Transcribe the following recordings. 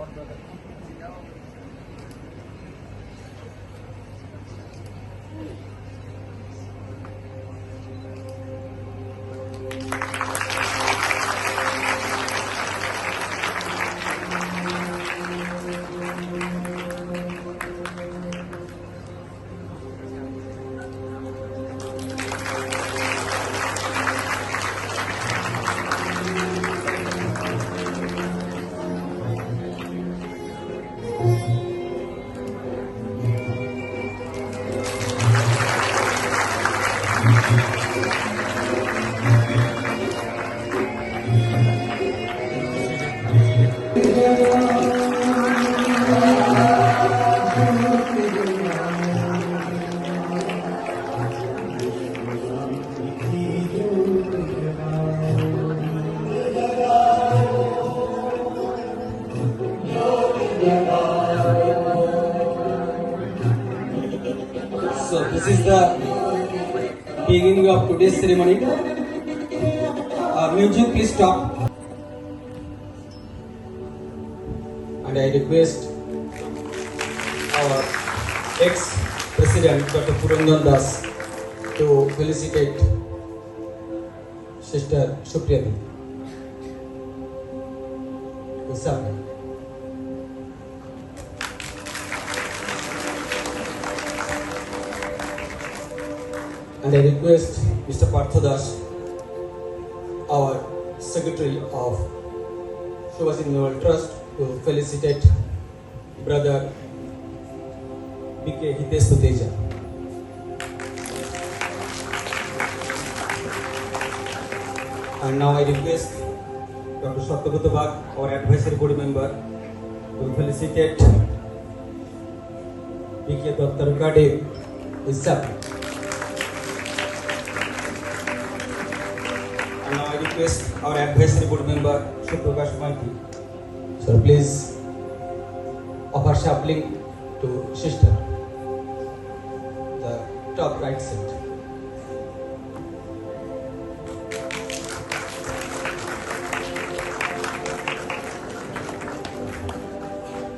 So this is the beginning of today's ceremony. Music, please stop. And I request our ex-president Dr. Purandan Das to felicitate Sister Supriya. Yes, sir. And I request Mr. Partha Das, our Secretary of Shubhasing Memorial Trust, to felicitate Brother B.K. Hitesh Suteja. And now I request Dr. Satyabrat Bag, our Advisory Board Member, to felicitate B.K. Dattarkade Isab. And now I request our Advisory Board Member, Suprakash Maiti. So please offer shuffling to Sister, the top right seat.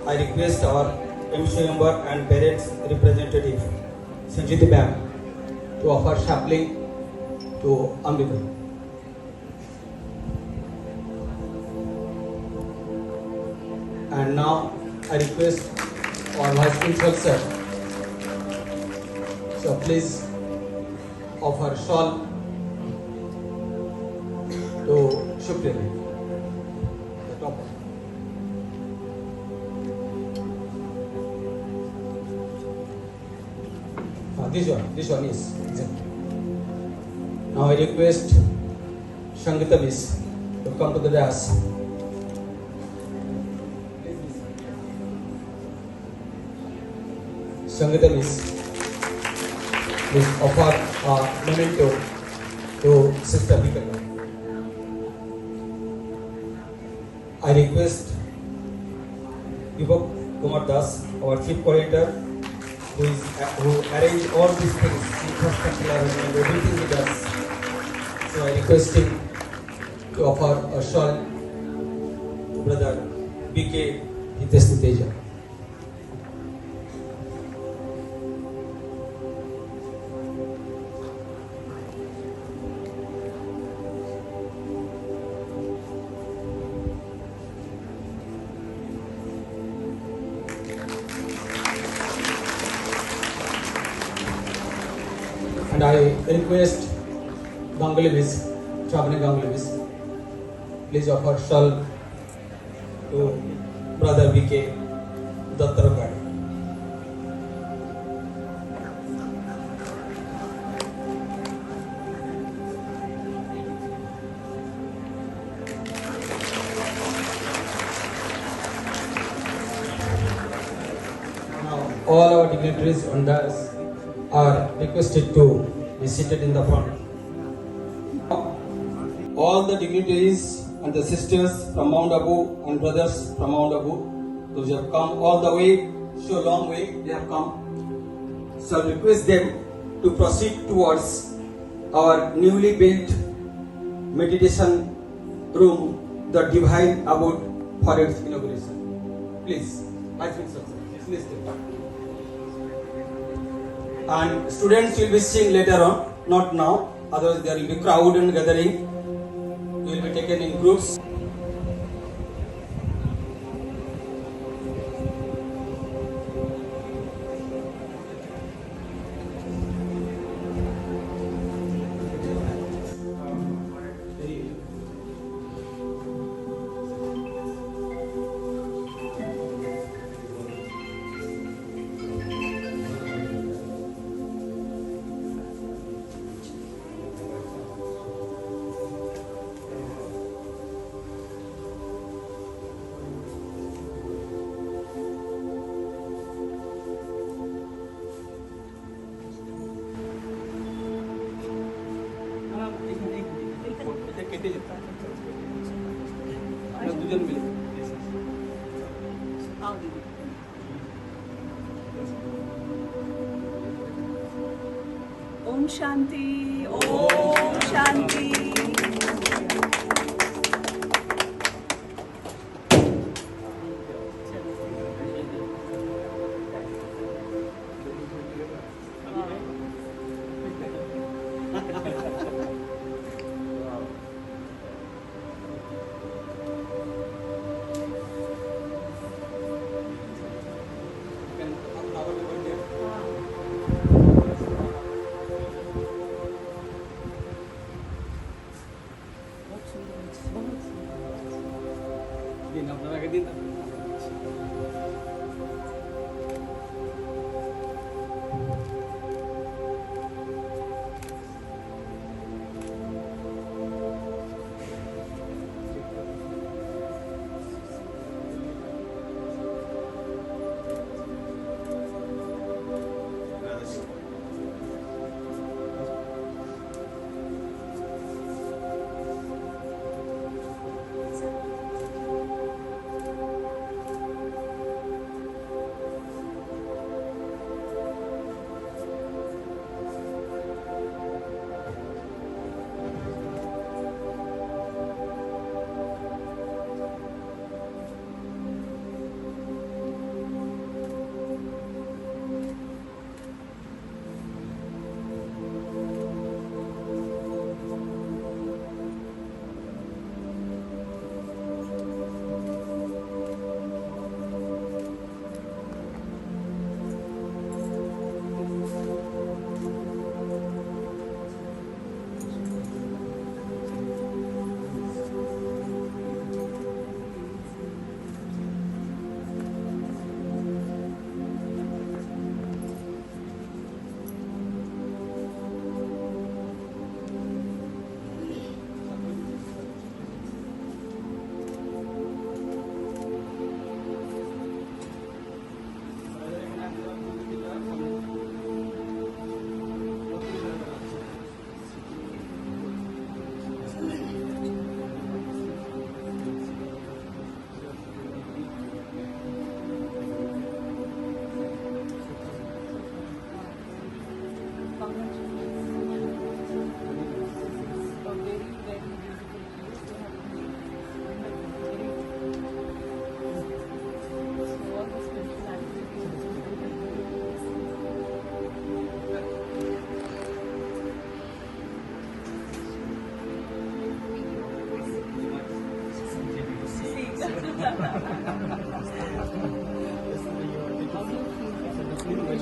I request our MC member and parents representative, Sanjiti Bam, to offer shuffling to Ambika. And now I request our Vice Principal sir, so please offer shawl to Supriya, the top one. This one is. Now I request Shangita Miss to come to the dais. Shangita Miss, please offer a memento to Sister Vikala. I request Vibhak Kumar Das, our Chief Coordinator, who arrange all these things, infrastructure and everything he does. So I request him to offer a shawl to Brother B.K. Hitesh Suteja. And I request Ganguly Miss, Chabani Ganguly Miss, please offer shawl to Brother B.K. Dattarkade. Now all our dignitaries on dais are requested to be seated in the front. All the dignitaries and the sisters from Mount Abu and brothers from Mount Abu, those who have come all the way, so long way they have come. So I request them to proceed towards our newly built meditation room, the Divine Abode, for its inauguration. Please, Vice Principal, please take. And students will be sing later on, not now. Otherwise, there will be crowd and gathering. You will be taken in groups. দুজন মিলে ओम शांति, ओम शांति। দিন আপনারা আগে দিন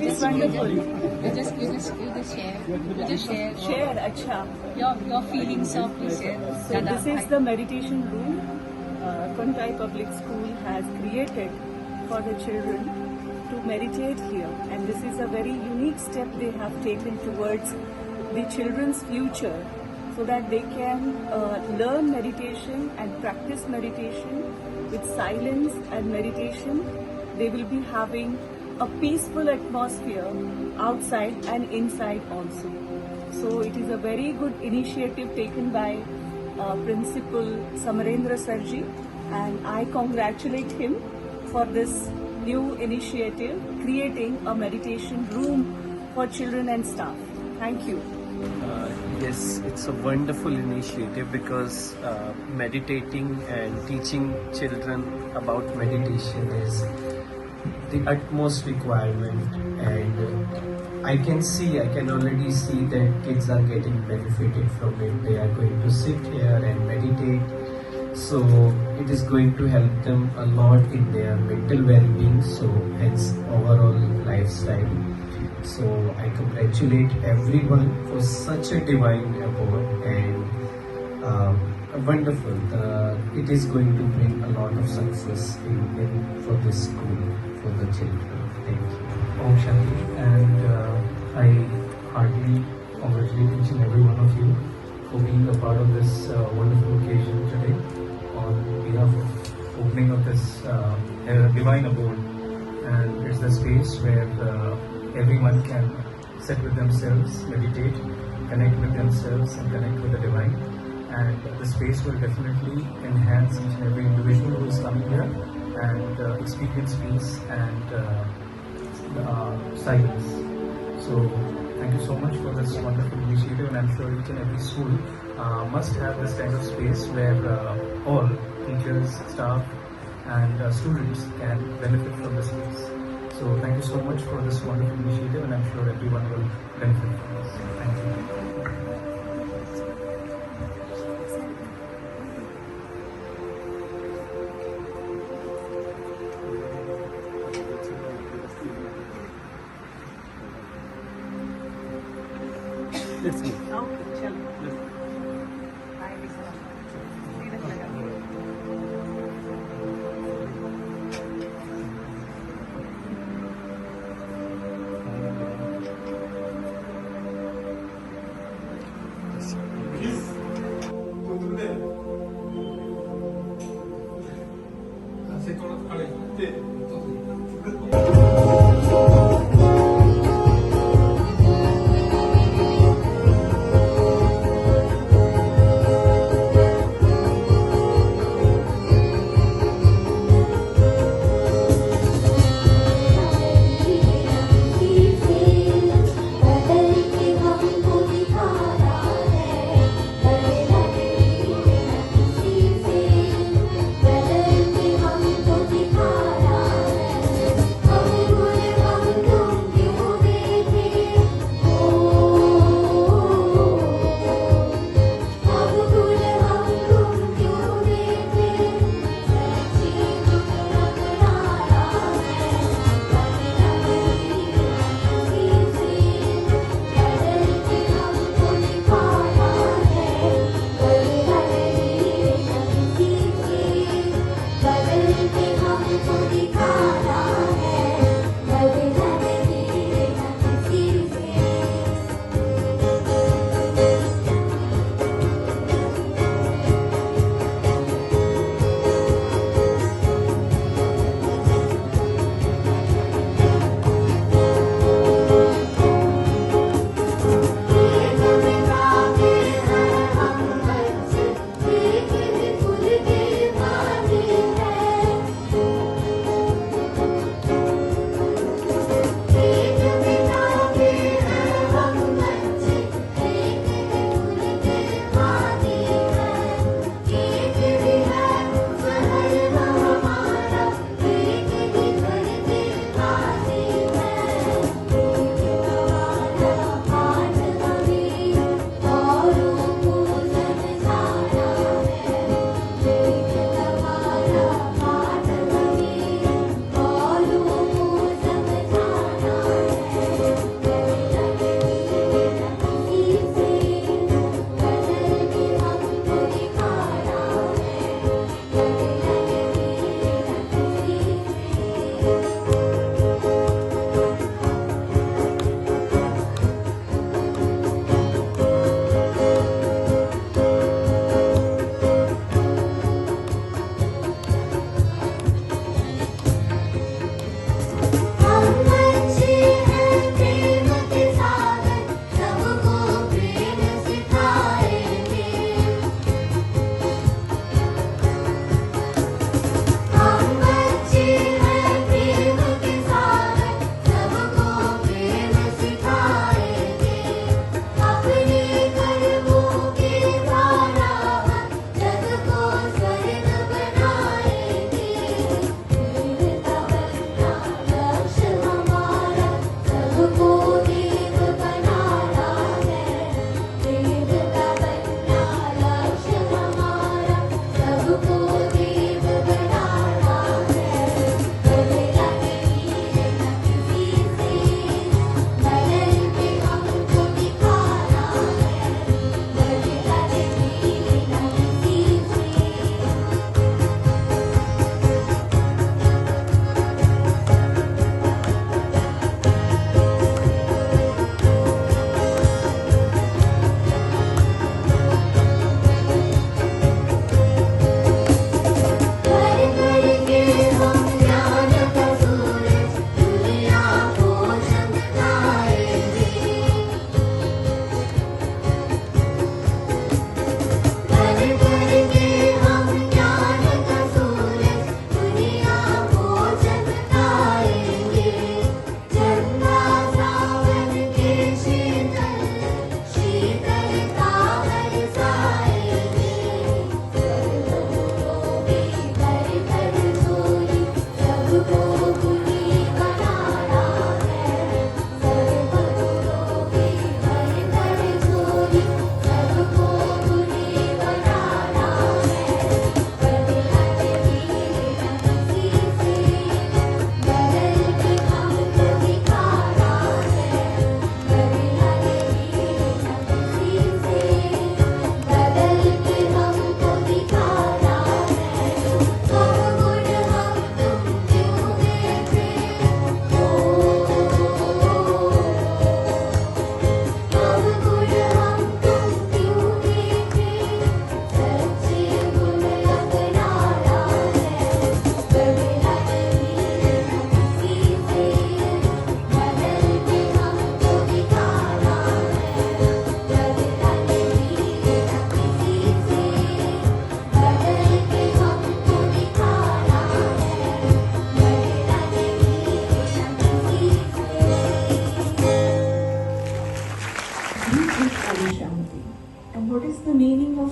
It's wonderful. You just share. You just share. Share, acha. Your feelings of please share. So this is the meditation room Kontai Public School has created for the children to meditate here, and this is a very unique step they have taken towards the children's future, so that they can learn meditation and practice meditation with silence and meditation. They will be having a peaceful atmosphere outside and inside also. So it is a very good initiative taken by Principal Samarendra Sarji, and I congratulate him for this new initiative, creating a meditation room for children and staff. Thank you. Yes, it's a wonderful initiative because meditating and teaching children about meditation is the utmost requirement, and I can already see that kids are getting benefited from it. They are going to sit here and meditate, so it is going to help them a lot in their mental well-being, so hence overall lifestyle. So I congratulate everyone for such a divine award, and wonderful. It is going to bring a lot of success in for this school, for the children. Thank you. Om Shanti, and I heartily congratulate each and every one of you for being a part of this wonderful occasion today on behalf of opening of this divine abode. And it's the space where everyone can sit with themselves, meditate, connect with themselves and connect with the divine. And the space will definitely enhance each and every individual who is coming here and experience peace and silence. So thank you so much for this wonderful initiative, and I'm sure each and every school must have this kind of space where all teachers, staff and students can benefit from the space. So thank you so much for this wonderful initiative, and I'm sure everyone will benefit from this. Thank you. Let's move. Okay, चलो. Thank you so much. सीरत लगा. बदल के हमको दिखाया है, हम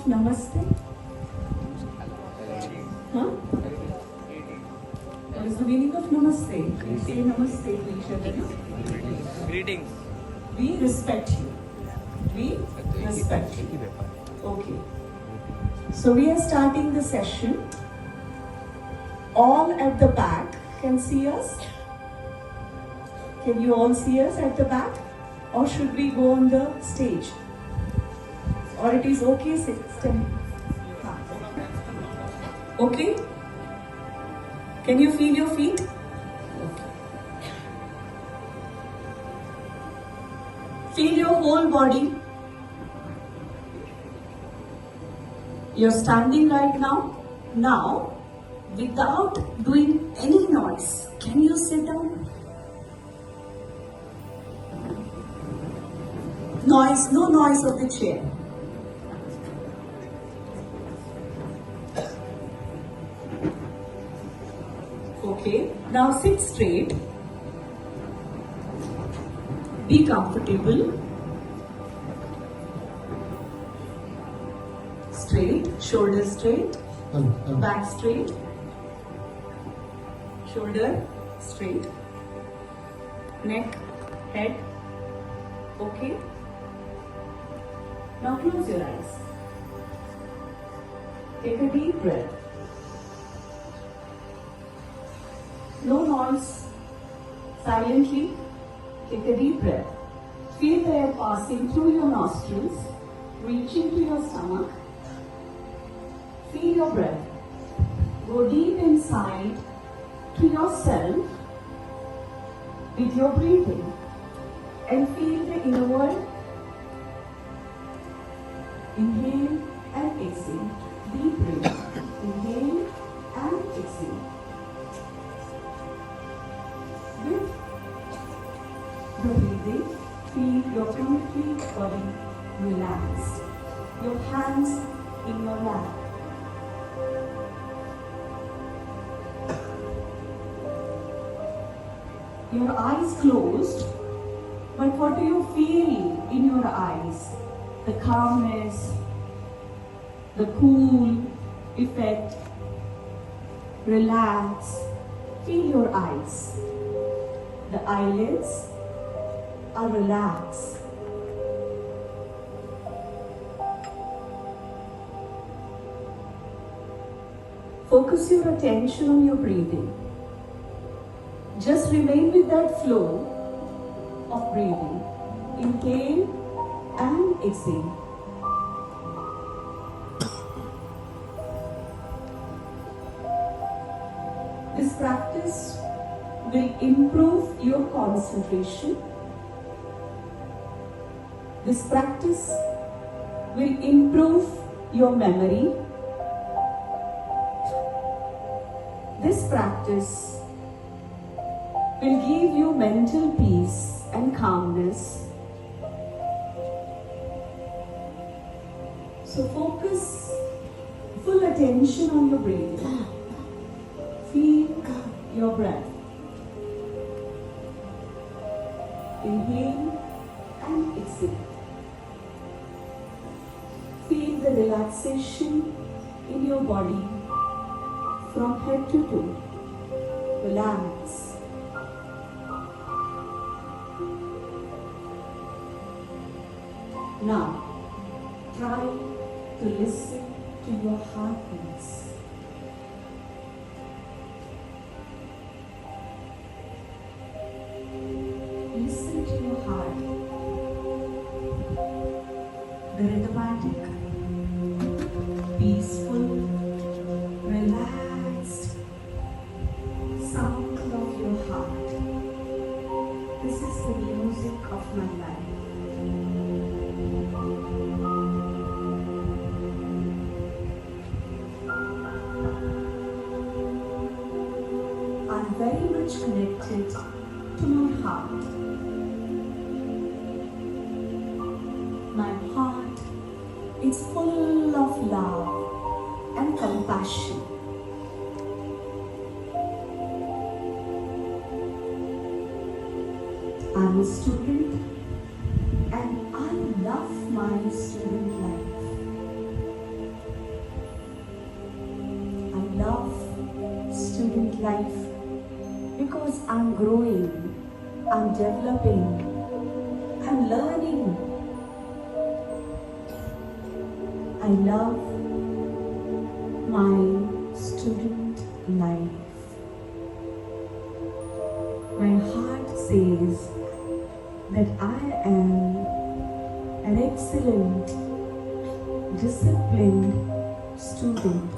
of namaste? Huh? What is the meaning of namaste? We say namaste to each other. No? Greetings. We respect you. We respect you. Okay. So we are starting the session. All at the back can see us. Can you all see us at the back? Or should we go on the stage? Or it is okay stand? Okay? Can you feel your feet? Okay. Feel your whole body. You're standing right now. Now, without doing any noise, can you sit down? Noise, no noise of the chair. Okay, now sit straight. Be comfortable. Straight, shoulders straight, back straight, shoulder straight, neck, head. Okay. Now close your eyes. Take a deep breath. No noise. Silently take a deep breath. Feel the air passing through your nostrils, reaching to your stomach. Feel your breath. Go deep inside to yourself with your breathing and feel the inner world. Inhale and exhale. Deep breath. Inhale and exhale. With the breathing, feel your complete body relaxed. Your hands in your lap. Your eyes closed, but what do you feel in your eyes? The calmness, the cool effect. Relax. Feel your eyes. The eyelids are relaxed. Focus your attention on your breathing. Just remain with that flow of breathing. Inhale and exhale. This practice will improve your concentration. This practice will improve your memory. This practice will give you mental peace and calmness. So focus full attention on your breathing. Feel your breath. Inhale and exhale. Feel the relaxation in your body from head to toe. Relax. Now, try to listen to your heartbeats. Listen to your heart. The rhythmatic, peaceful, relaxed sound of your heart. This is the music of my life. I'm very much connected to my heart. My heart is full of love and compassion. I'm a student and I love my student life. life because I'm growing, I'm developing, I'm learning. I love my student life. My heart says that I am an excellent, disciplined student.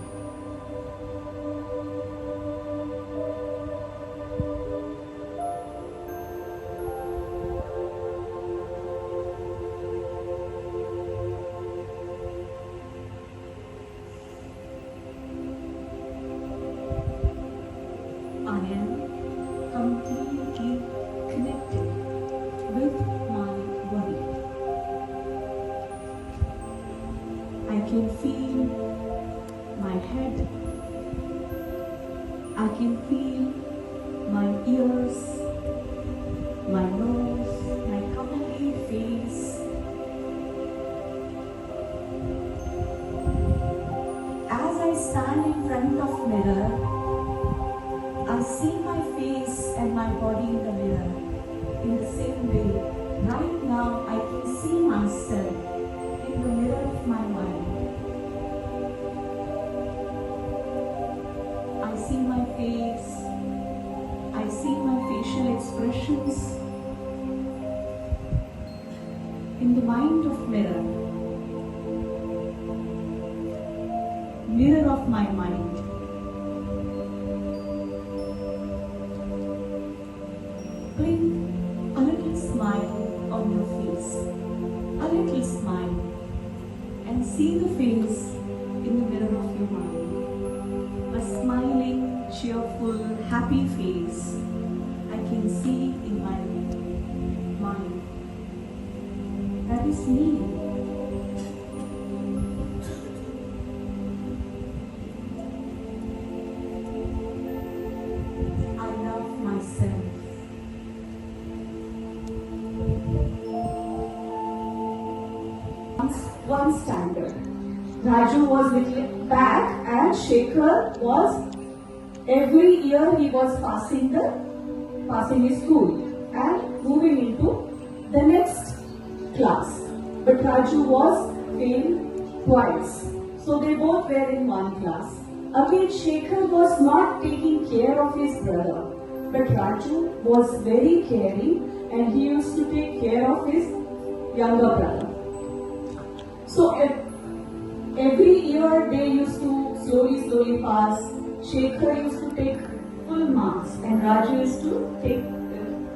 I am completely connected with my body. I can feel my head. I can feel my ears, my nose, my complete face. As I stand in front of mirror, I see my face and my body in the mirror in the same way. Right now, I can see myself in the mirror of my mind. I see my face, I see my facial expressions in the mind of mirror, mirror of my mind. Bring a little smile on your face, a little smile, and see the face in the mirror of your mind. A smiling, cheerful, happy face I can see in my mind. That is me. I love myself. One standard. Raju was little back and Shekhar was every year he was passing his school and moving into the next class. But Raju was failed twice. So they both were in one class. Again, Shekhar was not taking care of his brother. But Raju was very caring and he used to take care of his younger brother. So every year they used to slowly pass. Shekhar used to take full marks and Raju used to take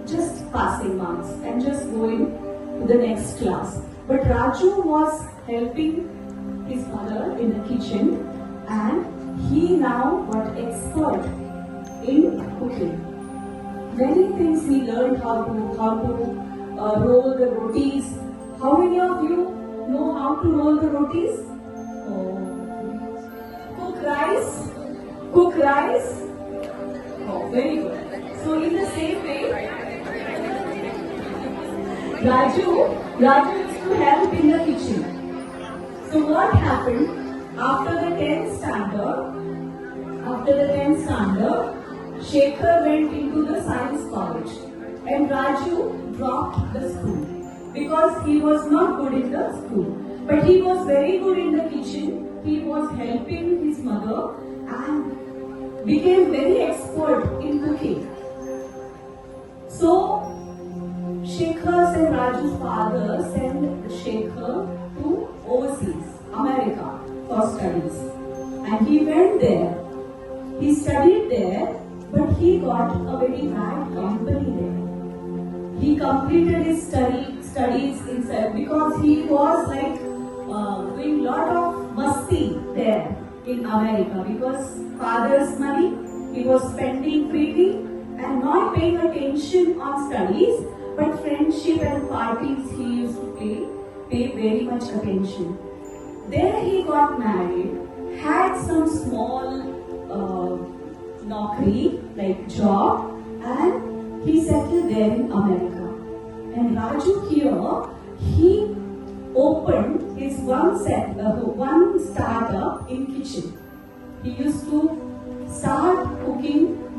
just passing marks and just going to the next class. But Raju was helping his mother in the kitchen and he now got expert in cooking. Many things he learned how to roll the rotis. How many of you know how to roll the rotis? Oh. Cook rice? Cook rice? Oh, very good. So in the same way, Raju used to help in the kitchen. So what happened after the 10th standard, Shekhar went into the science college and Raju dropped the school because he was not good in the school. But he was very good in the kitchen. He was helping his mother and became very expert in cooking. So Shekhar's and Raju's father sent Shekhar to overseas, America, for studies. And he went there. He studied there, but he got a very bad company there. He completed his studies inside because he was like doing lot of masti there in America because father's money he was spending freely and not paying attention on studies, but friendship and parties he used to pay very much attention. There he got married, had some small naukri like job, and he settled there in America. And Raju here, he opened his one startup in kitchen. He used to start cooking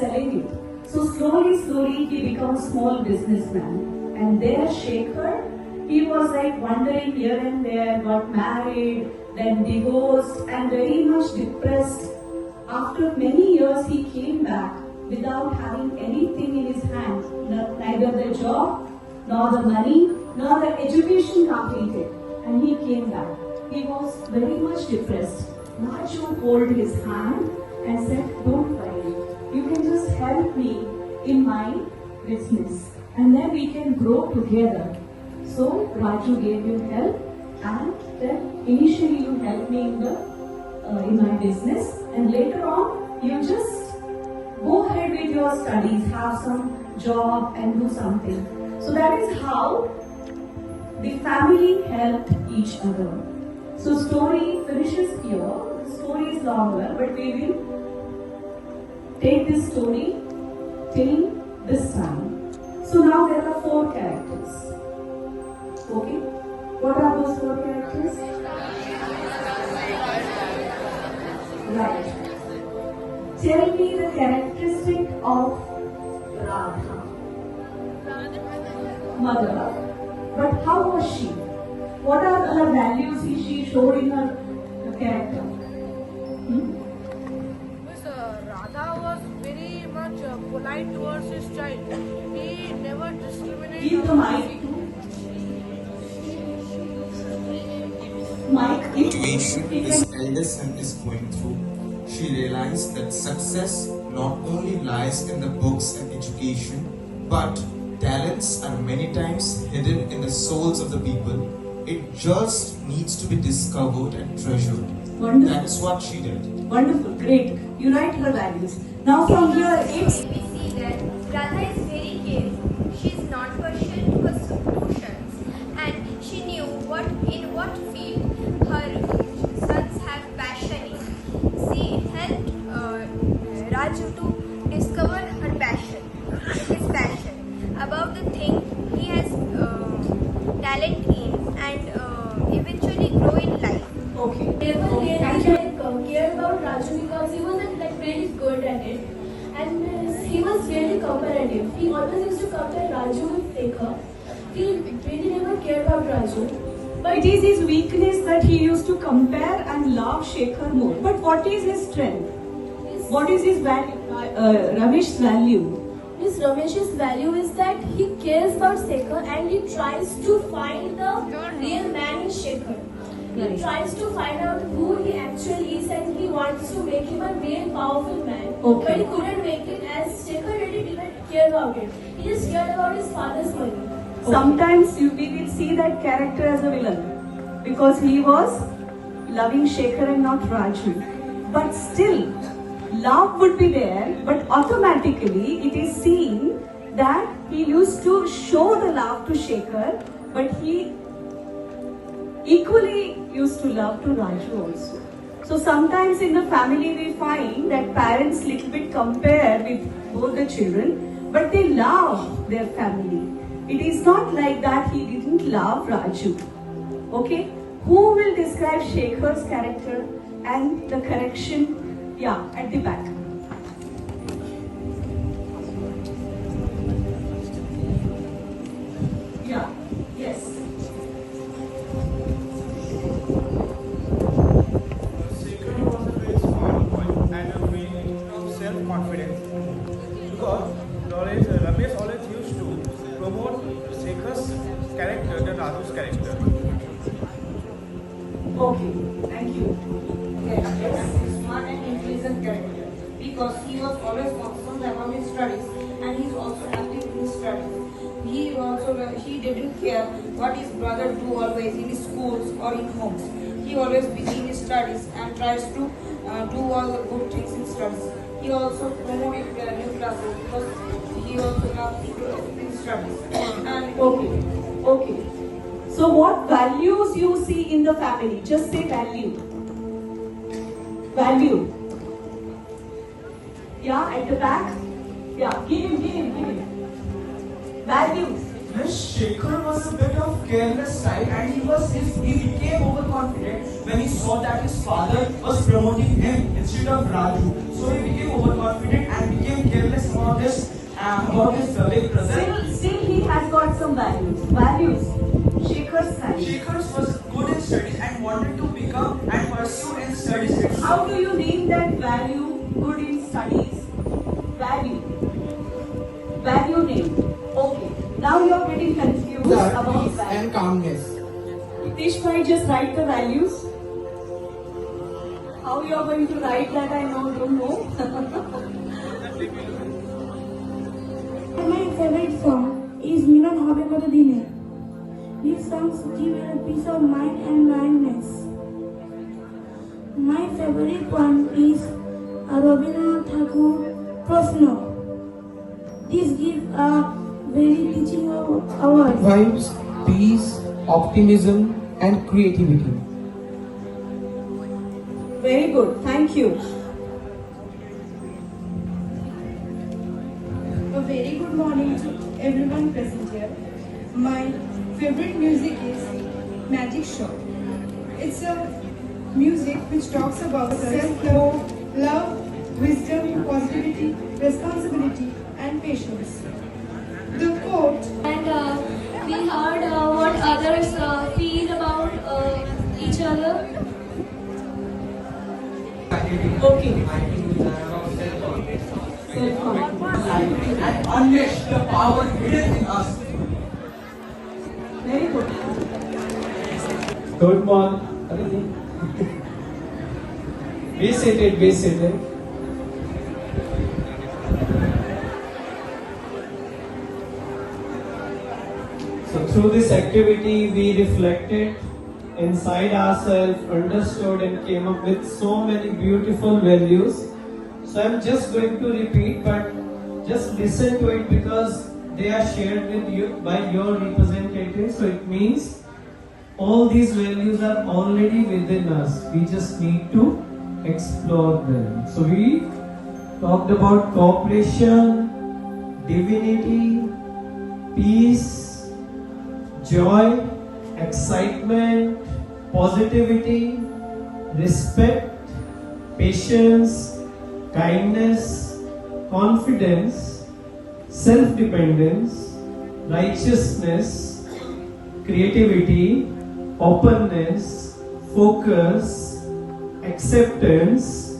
selling it. So slowly he becomes small businessman. And there Shekhar, he was like wandering here and there, got married, then divorced and very much depressed. After many years he came back without having anything in his hand, neither the job, nor the money, nor the education completed. And he came back. He was very much depressed. Raju held his hand and said, don't worry, you can just help me in my business and then we can grow together. So Raju gave you help and then initially you helped me in my business and later on you just go ahead with your studies, have some job and do something. So that is how the family helped each other. So story finishes here. The story is longer, but we will take this story till this time. So now there are 4 characters. Okay? What are those 4 characters? Right. Tell me the characteristic of Radha. Mother. But how was she? What are her values she showed in her character? Radha was very much polite towards his child. He never discriminated. Give the mic to Mike. Situation his eldest son is going through, she realized that success not only lies in the books and education, but talents are many times hidden in the souls of the people. It just needs to be discovered and treasured. Wonderful. That's what she did. Wonderful, great. You write her values. Now from here, it's We see that Radha is very careful. She is not questioned her solutions, and she knew in what field her sons have passion in. She helped Raju to discover his passion about the thing he has talent in, and eventually grow in life. okay. Never really care about Raju because he wasn't like really good at it, and he was really competitive. He always used to compare Raju with Shekhar. He really never cared about Raju. But it is his weakness that he used to compare and love Shekhar more. But what is his strength? What is his value? Ramesh's value? Miss Ramesh's value is that he cares about Shekhar and he tries to find the real man in Shekhar. Right. He tries to find out who he actually is and he wants to make him a real powerful man. Okay. But he couldn't make it as Shekhar really didn't care about it. He just cared about his father's money. Sometimes we will see that character as a villain because he was loving Shekhar and not Raju. But still, love would be there, but automatically it is seen that he used to show the love to Shekhar, but he equally used to love to Raju also. So sometimes in the family we find that parents little bit compare with both the children, but they love their family. It is not like that he didn't love Raju. Okay? Who will describe Shekhar's character and the correction? Yeah, at the back. Yeah, yes. Shekhar was a very smart boy and a very self-confident because Ramesh always used to promote Shekhar's character than Raju's character. Okay, thank you. Yes, smart and intelligent character because he was always concerned about his studies and he's also active in his studies. He didn't care what his brother do always in his schools or in homes. He always busy in his studies and tries to do all the good things in studies. He also promoted new classes because he also loves his studies. And Okay. So what values you see in the family? Just say value. Value. Yeah, at the back. Yeah, give him. Values. Miss Shekhar was a bit of careless side and he became overconfident when he saw that his father was promoting him instead of Raju. So he became overconfident and became careless about his very present. Still he has got some values. Values. Shekhar's values. Shekhar was good in studies and wanted to become and pursue in studies. How do you name that value? Good in studies. Value. Value name. Okay. Now you are getting confused about Peace value. and calmness. Nitish bhai, just write the values. How you are going to write that I don't know. My favorite song is Milan Hobe Koto Dine. These songs give a peace of mind and mindness. My favorite one is Rabindranath Tagore Prashno. This gives a very teaching hours. Vibes, peace, optimism, and creativity. Very good. Thank you. A very good morning to everyone present here. My favorite music is Magic Show. It's a music which talks about self-love, love, wisdom, positivity, responsibility, and patience. The quote And we heard what others feel about each other. Okay. And unleash the power hidden in us. Very good. Good morning. Be seated, be seated. So through this activity we reflected inside ourselves, understood and came up with so many beautiful values. So I'm just going to repeat, but just listen to it because they are shared with you by your representatives. So it means all these values are already within us. We just need to explore them. So we talked about cooperation, divinity, peace, joy, excitement, positivity, respect, patience, kindness, confidence, self-dependence, righteousness, creativity, openness, focus, acceptance,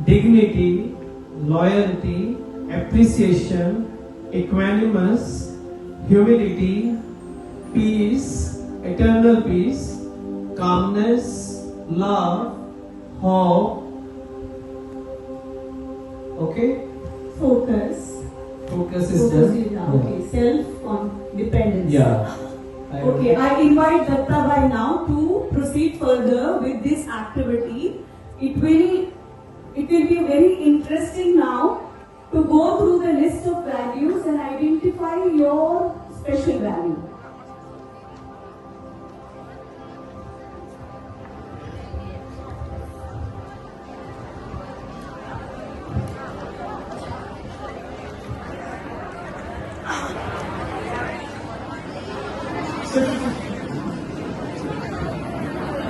dignity, loyalty, appreciation, equanimous, humility, peace, eternal peace, calmness, love, hope. Okay? Focus. Focus is Focus done. is now. Okay. Self-dependence. Yeah. Okay, I invite Datta Bhai now to proceed further with this activity. It will be very interesting now to go through the list of values and identify your special value.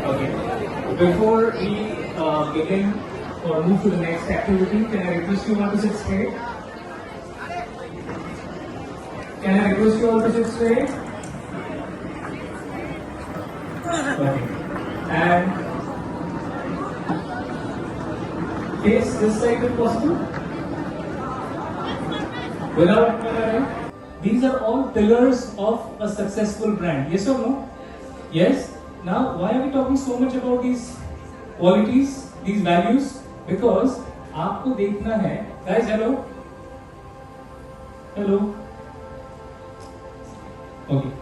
Okay. Before we begin or move to the next activity, can I request you all to sit straight? Can I request you all to sit straight? Okay. And face this side if possible. Without mirroring. These are all pillars of a successful brand. Yes or no? Yes. Now, why are we talking so much about these qualities, these values? Because आपको देखना है, guys. Hello. Hello. Okay.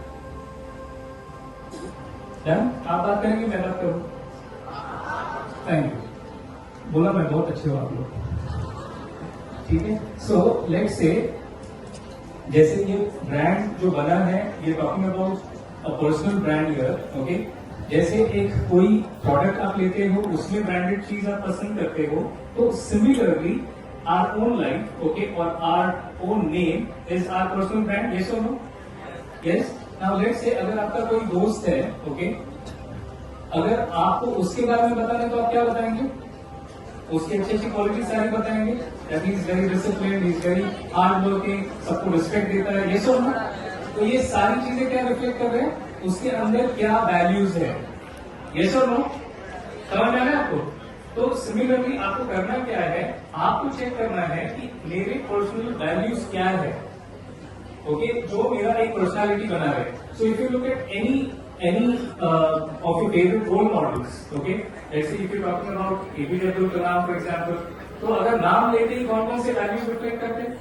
Done? आप बात करेंगे, मैं बात करूँ. Thank you. बोला मैं बहुत अच्छे हो आप लोग. ठीक है. So let's say जैसे ये ब्रांड जो बना है, ये talking about a personal brand here, okay. जैसे एक कोई प्रोडक्ट आप लेते हो, उसमें ब्रांडेड चीज आप पसंद करते हो, तो similarly our own life, okay, और our own name is our personal brand. Yes और no? Yes. Now let's say अगर आपका कोई दोस्त है, ओके, अगर आपको उसके बारे में बताना है तो आप क्या बताएंगे? उसकी अच्छी अच्छी क्वालिटी सारी बताएंगे. That means very discipline, is very hard working, सबको रिस्पेक्ट देता है, ये सब ना. तो ये सारी चीजें क्या रिफ्लेक्ट कर रहे हैं, उसके अंदर क्या वैल्यूज है, ये सब नो. समझ में आया आपको? तो सिमिलरली आपको करना क्या है, आपको चेक करना है कि मेरे पर्सनल वैल्यूज क्या है, ओके, जो मेरा एक पर्सनालिटी बना है. So if you look at any of your favorite role models, okay, let's say if you're talking about APJ Abdul Kalam for example, तो अगर नाम लेते ही कौन कौन से वैल्यूज रिफ्लेक्ट करते हैं,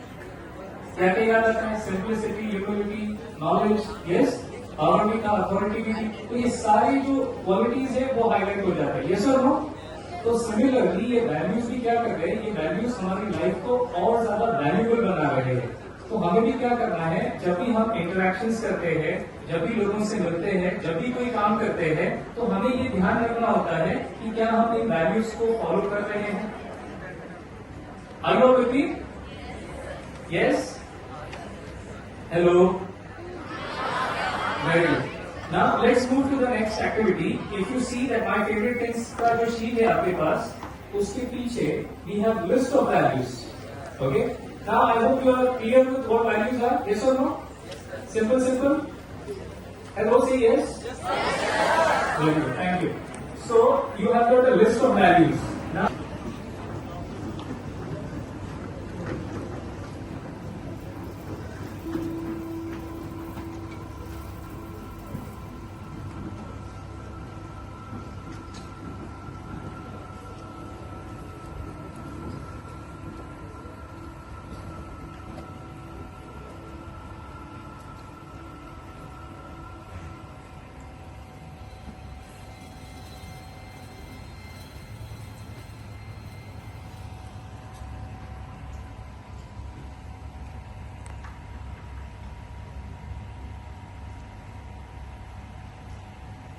क्या क्या याद आता है? Simplicity, humility, knowledge, yes, power, authority. तो ये सारी जो क्वालिटीज है वो हाईलाइट हो जाता है, यस और नो. तो सिमिलरली ये वैल्यूज भी क्या कर रहे हैं, ये वैल्यूज हमारी लाइफ को और ज्यादा वैल्यूएबल बना रहे हैं. तो हमें भी क्या करना है, जब भी हम इंटरेक्शंस करते हैं, जब भी लोगों से मिलते हैं, जब भी कोई काम करते हैं, तो हमें ये ध्यान रखना होता है कि क्या हम इन वैल्यूज को फॉलो कर रहे हैं. Are you with me? Yes, hello, very good. Now let's move to the next activity. If you see that my favourite things का जो शीट है आपके पास, उसके पीछे we have list of values, okay. Now I hope you are clear with what values are. Yes or no? Simple. Hello, say yes. Yes. Very good. Thank you. So you have got a list of values. Now,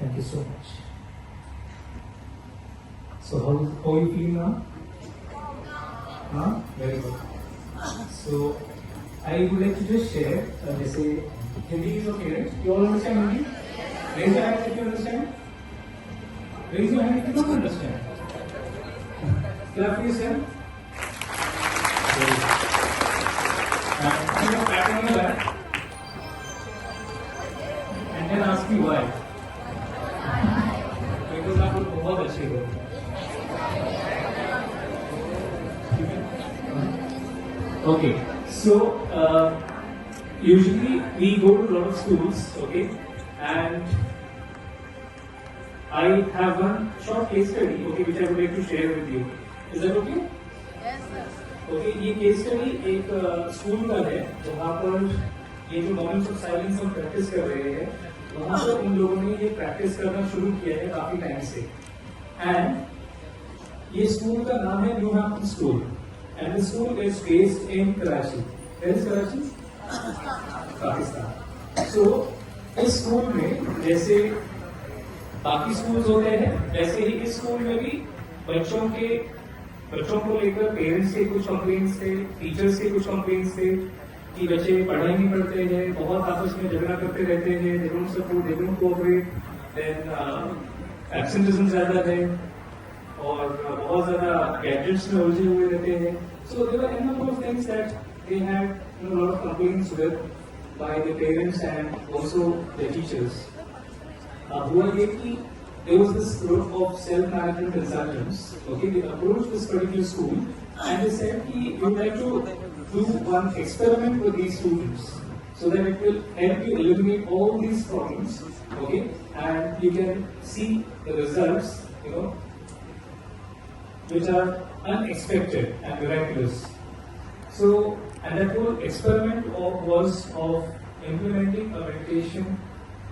thank you so much. So how you feeling now? Huh? Very good. So I would like to just share. Just say Hindi is okay, right? You all understand Hindi? Raise your hand if you understand. Raise your hand if you don't understand. Clap for yourself. Very good. And I'm going to pat on your back and then ask you why. Because आप लोग बहुत अच्छे हो. Okay, so usually we go to a lot of schools, okay, and I have one short case study, okay, which I would like to share with you. Is that okay? Yes, sir. Okay, ये case study एक school का है जहाँ पर ये जो moments of silence हम practice कर रहे हैं, वहाँ पर उन लोगों ने ये प्रैक्टिस करना शुरू किया है काफी टाइम से. एंड ये स्कूल का नाम है New Hampton school, and the school is based in Karachi. Where is Karachi? Pakistan. So इस स्कूल में जैसे बाकी स्कूल्स होते हैं, वैसे ही इस स्कूल में भी बच्चों को लेकर पेरेंट्स के कुछ कंप्लेंट्स थे, टीचर्स के कुछ कंप्लेंट्स थे कि बच्चे पढ़ाई नहीं पढ़ते हैं, बहुत आपस में झगड़ा करते रहते हैं, they don't support, they don't cooperate, then absenteeism ज्यादा है और बहुत ज्यादा गैजेट्स में उलझे हुए रहते हैं. So there were an number of things that they had lot of complaints with by the parents and also the teachers. हुआ ये कि there was this group of self-management consultants, okay, they approached this particular school and they said we would like to do one experiment with these students so that it will help you eliminate all these problems, okay, and you can see the results, you know, which are unexpected and miraculous. So, and that whole experiment was of implementing a meditation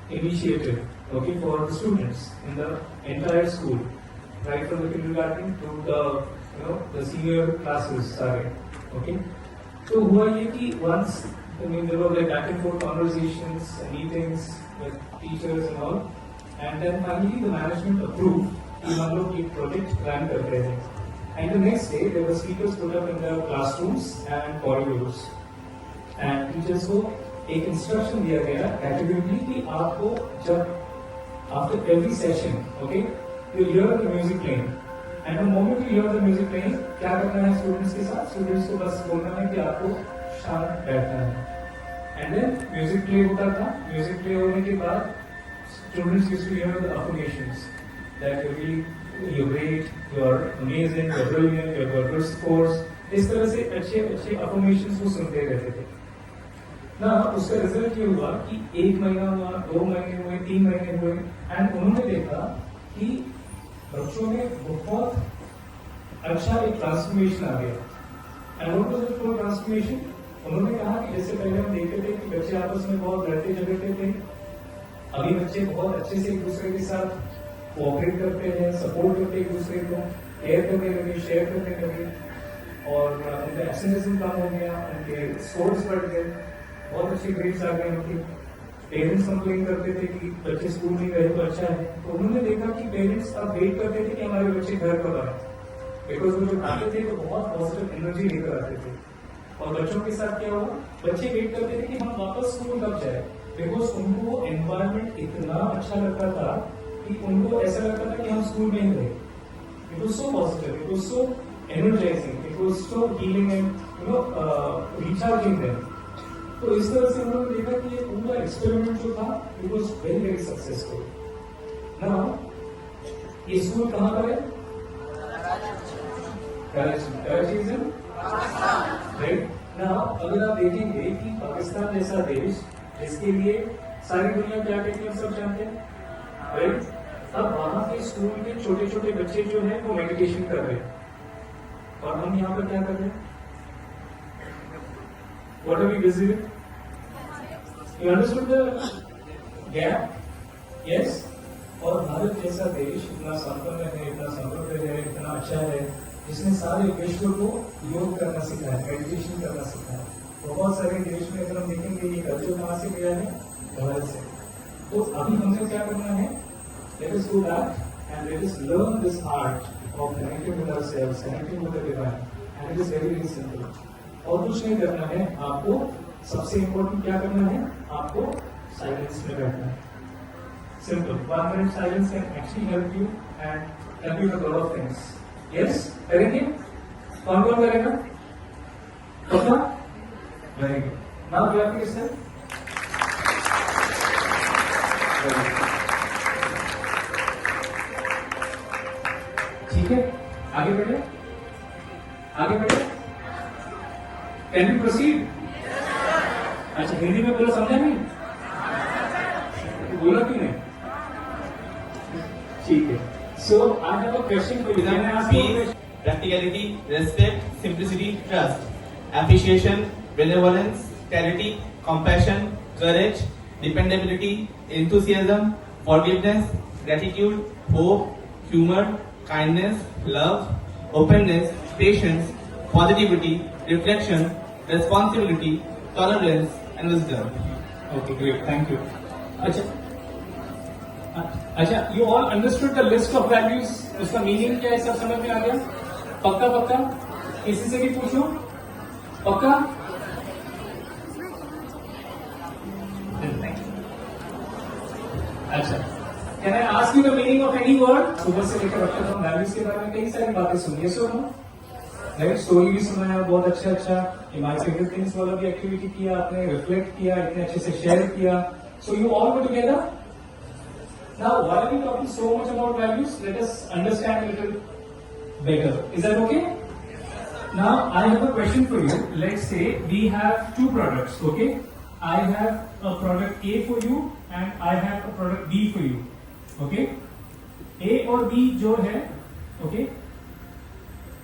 initiative, okay, for the students in the entire school, right from the kindergarten to the senior classes, okay. So हुआ ये कि once, I mean, there were like back and forth conversations, meetings with teachers and all, and then finally the management approved कि हम लोग एक project plan करते हैं. And the next day there were speakers put up in the classrooms and corridors, and teachers को एक instruction दिया गया कैटेगोरिकली कि आपको जब after every session, okay, you here the music playing, and the moment you here the music playing, क्या करना है स्टूडेंट्स के साथ? स्टूडेंट्स को बस बोलना है कि आपको शांत बैठना है। एंड देन म्यूजिक प्ले होता था। म्यूजिक प्ले होने के बाद students used to hear the affirmations that you're great, you're amazing, you're brilliant, you've got good scores। इस तरह से अच्छे अच्छे अफर्मेशंस वो सुनते रहते थे ना। उसका रिजल्ट ये हुआ कि 1 महीना हुआ, 2 महीने हुए, 3 महीने हुए, एंड उन्होंने देखा कि बच्चों में बहुत अच्छा एक ट्रांसफॉर्मेशन आ गया। And what was the full transformation? उन्होंने कहा कि जैसे पहले हम देखते थे कि बच्चे आपस में बहुत लड़ते झगड़ते थे, अभी बच्चे बहुत अच्छे से एक दूसरे के साथ कोऑपरेट करते हैं, सपोर्ट करते हैं एक दूसरे को, केयर करने लगे, शेयर करने लगे, और उनका एब्सेंटिज्म कम हो गया, उनके स्कोर्स बढ़ गए, बहुत अच्छी ग्रेड्स आ गए उनके। पेरेंट्स कंप्लेन करते थे कि बच्चे स्कूल नहीं गए तो अच्छा है, तो उन्होंने देखा कि पेरेंट्स अब वेट करते थे कि हमारे बच्चे घर कब आए, बिकॉज वो जब आते थे तो बहुत पॉजिटिव एनर्जी लेकर आते थे। और बच्चों के साथ क्या हुआ, बच्चे वेट करते थे कि हम वापस स्कूल कब जाए, बिकॉज उनको वो एनवायरमेंट इतना अच्छा लगता था कि उनको ऐसा लगता था कि हम स्कूल में ही रहे। It was so positive, it was so energising, it was so healing and recharging them. तो इस तरह से उन्होंने देखा कि ये पूरा एक्सपेरिमेंट जो था it was very very successful. Now ये स्कूल कहाँ पर है? Karachi is in right. Now अगर आप देखेंगे कि पाकिस्तान जैसा देश जिसके लिए सारी दुनिया क्या कहती है, सब जानते हैं राइट। अब वहां के स्कूल के छोटे छोटे बच्चे जो हैं वो मेडिटेशन कर रहे हैं, और हम यहाँ पर क्या कर रहे हैं? What are we busy with? You understood the gap? Yes? और भारत जैसा देश इतना संपन्न है, इतना समृद्ध है, इतना अच्छा है, जिसने सारे विश्व को योग करना सिखाया, मेडिटेशन करना सिखाया। बहुत सारे देश में अगर हम देखेंगे ये कल्चर कहाँ से गया है? भारत से। तो अभी हमने क्या करना है? Let us do that and let us learn this art of connecting with ourselves, connecting with the divine, and it is very very simple। और कुछ नहीं करना है आपको, सबसे इम्पोर्टेंट क्या करना है? आपको साइलेंस में बैठना है। Simple 1 minute silence can actually help you and help you with lot of things. Yes, करेंगे? कौन कौन करेगा? पक्का? Very good. Now we have to listen. ठीक है, आगे बढ़े, आगे बढ़े। Can we proceed? अच्छा, हिंदी में बोलो, समझा नहीं? बोला क्यों नहीं? ठीक है। So I have a question for you. Practicality, respect, simplicity, trust, appreciation, benevolence, charity, compassion, courage, dependability, enthusiasm, forgiveness, gratitude, hope, humor, kindness, love, openness, patience, positivity, reflection, responsibility, tolerance, and wisdom. Okay, great. Thank you. अच्छा, you all understood the list of values? उसका meaning क्या है, सब समझ में आ गया? पक्का पक्का? किसी से भी पूछो? पक्का? अच्छा, can I ask you the meaning of any word? सुबह से लेकर अब तक हम वैल्यूज के बारे में कई सारी बातें सुनिए, सुनो राइट, स्टोरी भी सुनाया, बहुत अच्छा माय फेवरेट थिंग्स वाला भी एक्टिविटी किया आपने, रिफ्लेक्ट किया, इतने अच्छे से शेयर किया। So you all go together. Now, why are we talking so much about values? Let us understand a little better. Is that okay? Now, I have a question for you. Let's say we have 2 products, okay? I have a product A for you and I have a product B for you, okay? A और B जो है, okay?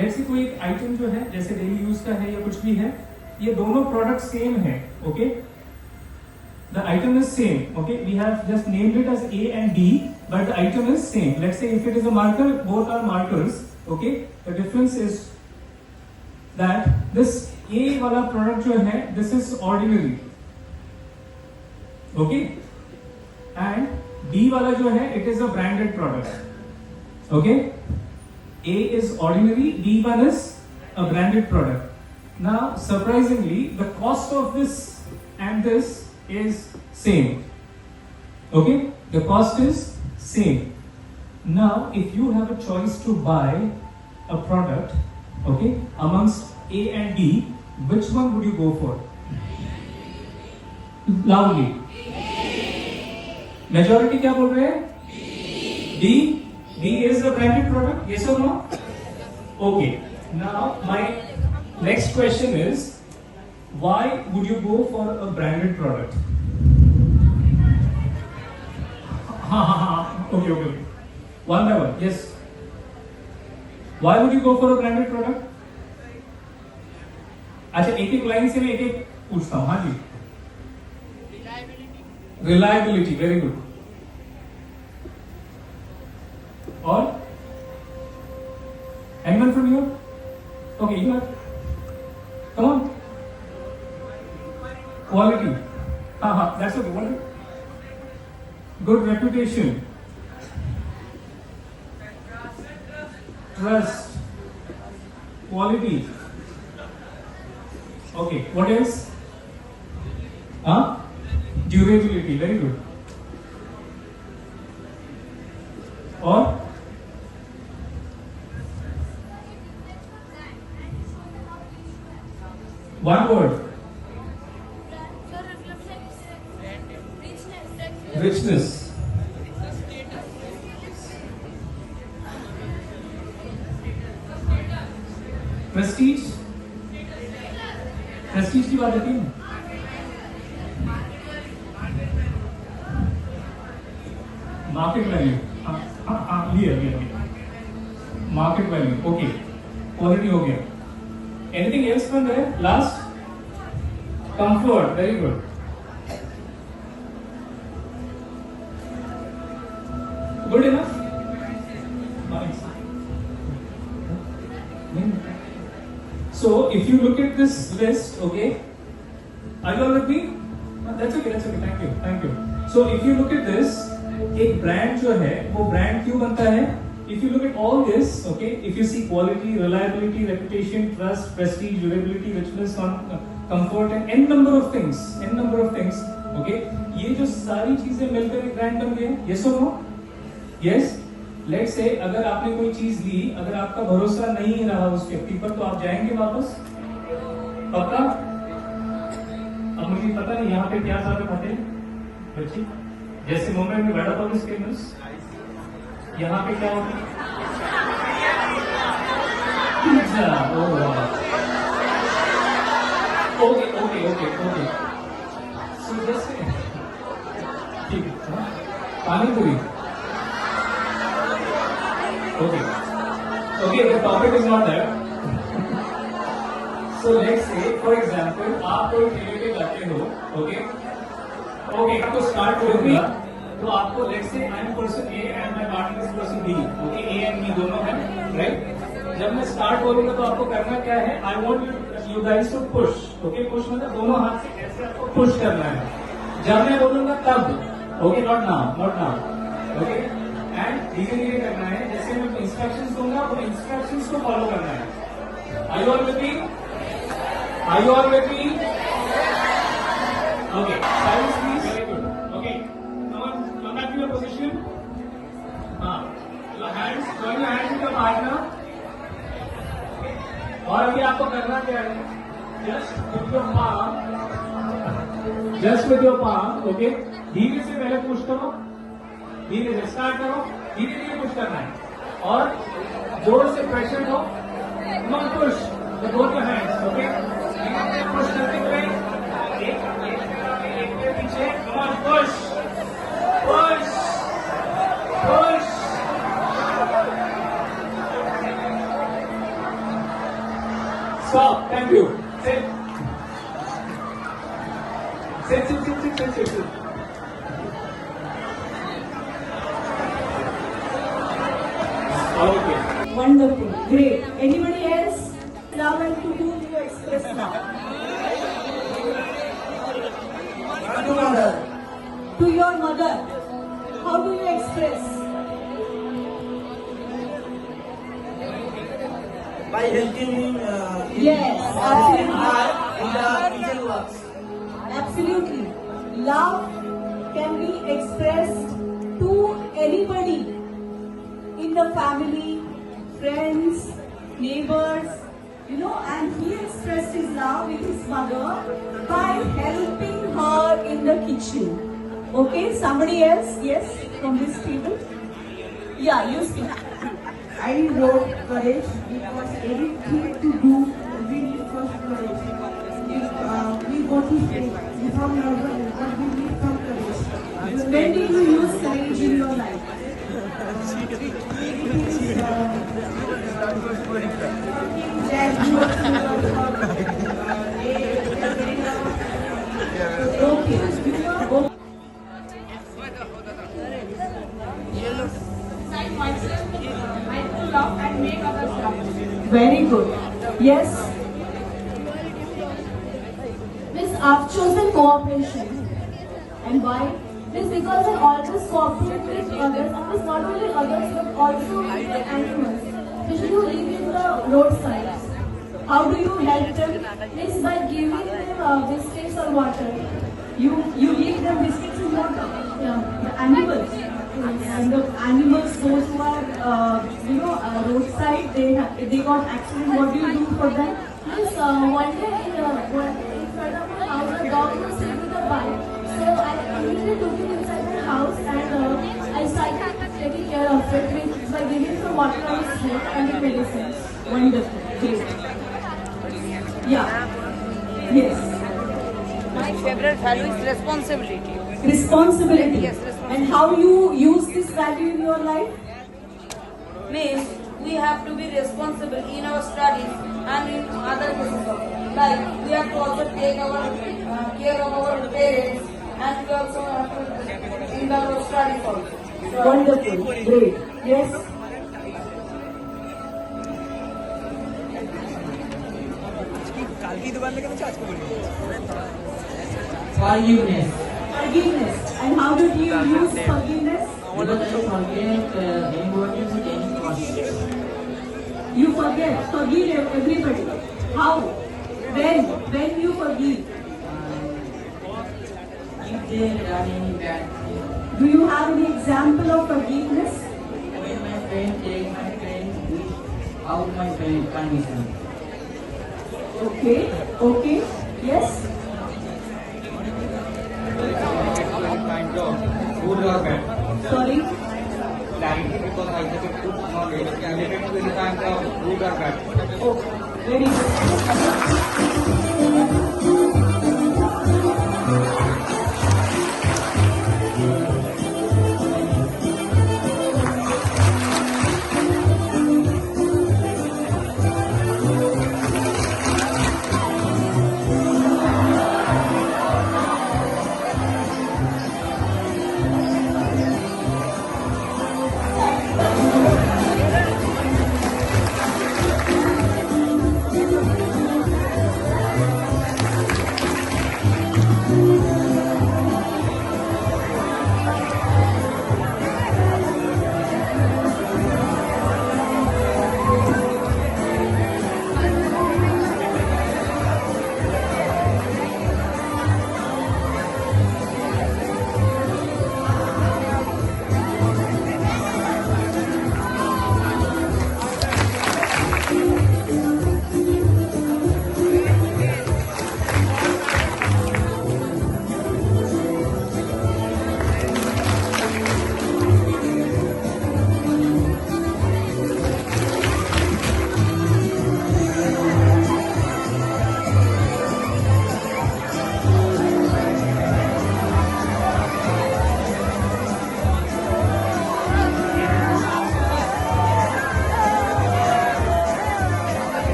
Let's say कोई एक item जो है, जैसे daily use का है या कुछ भी है, ये दोनों प्रोडक्ट सेम है, okay? The item is same, okay? We have just named it as A and B, but the item is same. Let's say if it is a marker, both are markers, okay? The difference is that this A वाला product जो है, this is ordinary, okay? And B वाला जो है, it is a branded product, okay? A is ordinary, B one is a branded product. Now, surprisingly, the cost of this and this is same, okay? The cost is same. Now if you have a choice to buy a product, okay, amongst A and B, which one would you go for? Loudly. Majority क्या बोल रहे हैं? D. D is a branded product. Yes or no? Okay. Now my next question is, why would you go for a branded product? Okay. One by one. Yes. Why would you go for a branded product? अच्छा एक एक line से मैं एक एक पूछता हूँ. हाँ जी. Reliability. Very good. Or anyone from here? Okay, you are. Come on. Quality. That's okay. What? Good reputation. Trust. Quality. Okay, what else? Durability. Very good. Or? One word. Richness. Prestige. Prestige की बात होती है. Market value. Here. Market value. Okay. Quality हो गया. Anything else from there? Last? Comfort. Very good. Good enough? Nice. So, if you look at this list, okay, are you all with me? That's okay. Thank you. So, if you look at this, एक brand जो है, वो brand क्यों बनता है? If you look at all this, okay, if you see quality, reliability, reputation, trust, prestige, durability, richness, comfort, and n number of things, okay, ये जो सारी चीजें मिलकर एक brand बन गए, yes or no? Yes. Let's say अगर आपने कोई चीज ली, अगर आपका भरोसा नहीं रहा उस व्यक्ति पर, तो आप जाएंगे वापस? पक्का? अब मुझे पता नहीं यहाँ पे क्या ज्यादा खाते हैं बच्चे? जैसे मुंबई में वड़ा पाव इज फेमस, यहाँ पे क्या होता है? पिज्जा. ओके. सो जैसे ठीक है, पानी पूरी. Okay, the topic is not there. So let's say, for example, आप कोई ठेले पे जाते हो, okay, आपको स्टार्ट करूंगा, तो आपको let's say I am person A and my partner is person B, okay, A and B दोनों हैं, right? जब मैं स्टार्ट करूंगा तो आपको करना क्या है? I want you guys to push, okay, push मतलब दोनों हाथ से ऐसे आपको पुश करना है. जब मैं बोलूंगा तब, okay, not now, okay. And धीरे धीरे करना है. जैसे मैं इंस्ट्रक्शंस दूंगा, वो इंस्ट्रक्शंस को फॉलो करना है. Are you all with me? Okay. Silence please. Very good. Okay. Come back to your position. Join your hands with your partner. और अभी आपको करना क्या है? Just with your palm. Okay. धीरे से पहले पुश करो. धीरे से स्टार्ट करो, धीरे धीरे पुश करना है और जोर से प्रेशर दो. Not push the both your hands. Okay, push करते हुए एक के पीछे. Come on, push. Stop. Thank you. Sit. Okay. Wonderful. Great. Anybody else? Now and to whom you express now? To mother. To your mother. How do you express? By helping him Yes, absolutely. in the kitchen works. Absolutely. Love can be expressed to anybody in the family, friends, neighbors, and he expressed his love with his mother by helping her in the kitchen. Okay, somebody else? Yes, from this table? Yeah, you speak. I wrote courage because everything to do, we need first courage. If we go to school, we don't nervous, but we need some courage. When did you use courage in your life? Okay. Decide myself, I will love and make others love. Very good. Yes. Miss, I've chosen cooperation. And why? Miss, because I always cooperate with others, and miss, not only others but also with the animals, especially who live in the roadside. How do you help them? Miss, by giving them biscuits or water. You give them biscuits and water. Yeah. The animals. And the animals, those who are roadside, they got accident. What do you do for them? Miss, one day in front of my house, a dog was sitting with a bike. So I immediately took it inside my house and I started taking care of it by giving some water on its head and the medicine. Wonderful. Great. Yeah. Yes. My favorite value is responsibility. Responsibility. Yes, responsibility. And how you use this value in your life? Means we have to be responsible in our studies and in other cases. Like we have to also take our care of our parents, and we also have to in our studies also. Wonderful. Great. Yes. Forgiveness. Forgiveness. And how did you use forgiveness? Because I forget anybody with any cost. You forgive everybody. How? When you forgive? If they done any bad thing. Do you have any example of forgiveness? When my friend take my friend out my condition. Okay. Okay. Yes. Kind of good or bad. Sorry. Clarity, because I think it could not be related to any kind of good or bad. Okay. Very good.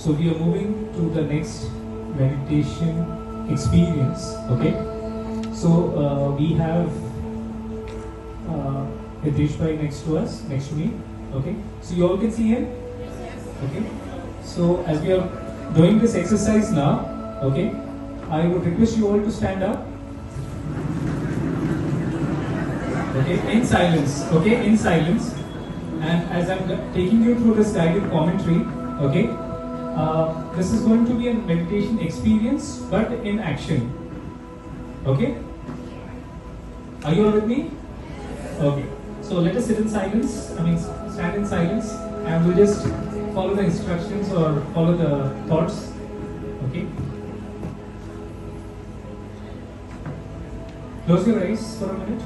So we are moving to the next meditation experience. Okay. So we have Hitesh Bhai next to us, next to me. Okay. So you all can see him. Okay. So as we are doing this exercise now, okay, I would request you all to stand up. Okay, in silence. Okay, in silence. And as I'm taking you through this guided commentary, okay, this is going to be a meditation experience, but in action. Okay? Are you all with me? Okay. So let us sit in silence. Stand in silence, and we'll just follow the instructions or follow the thoughts. Okay? Close your eyes for a minute.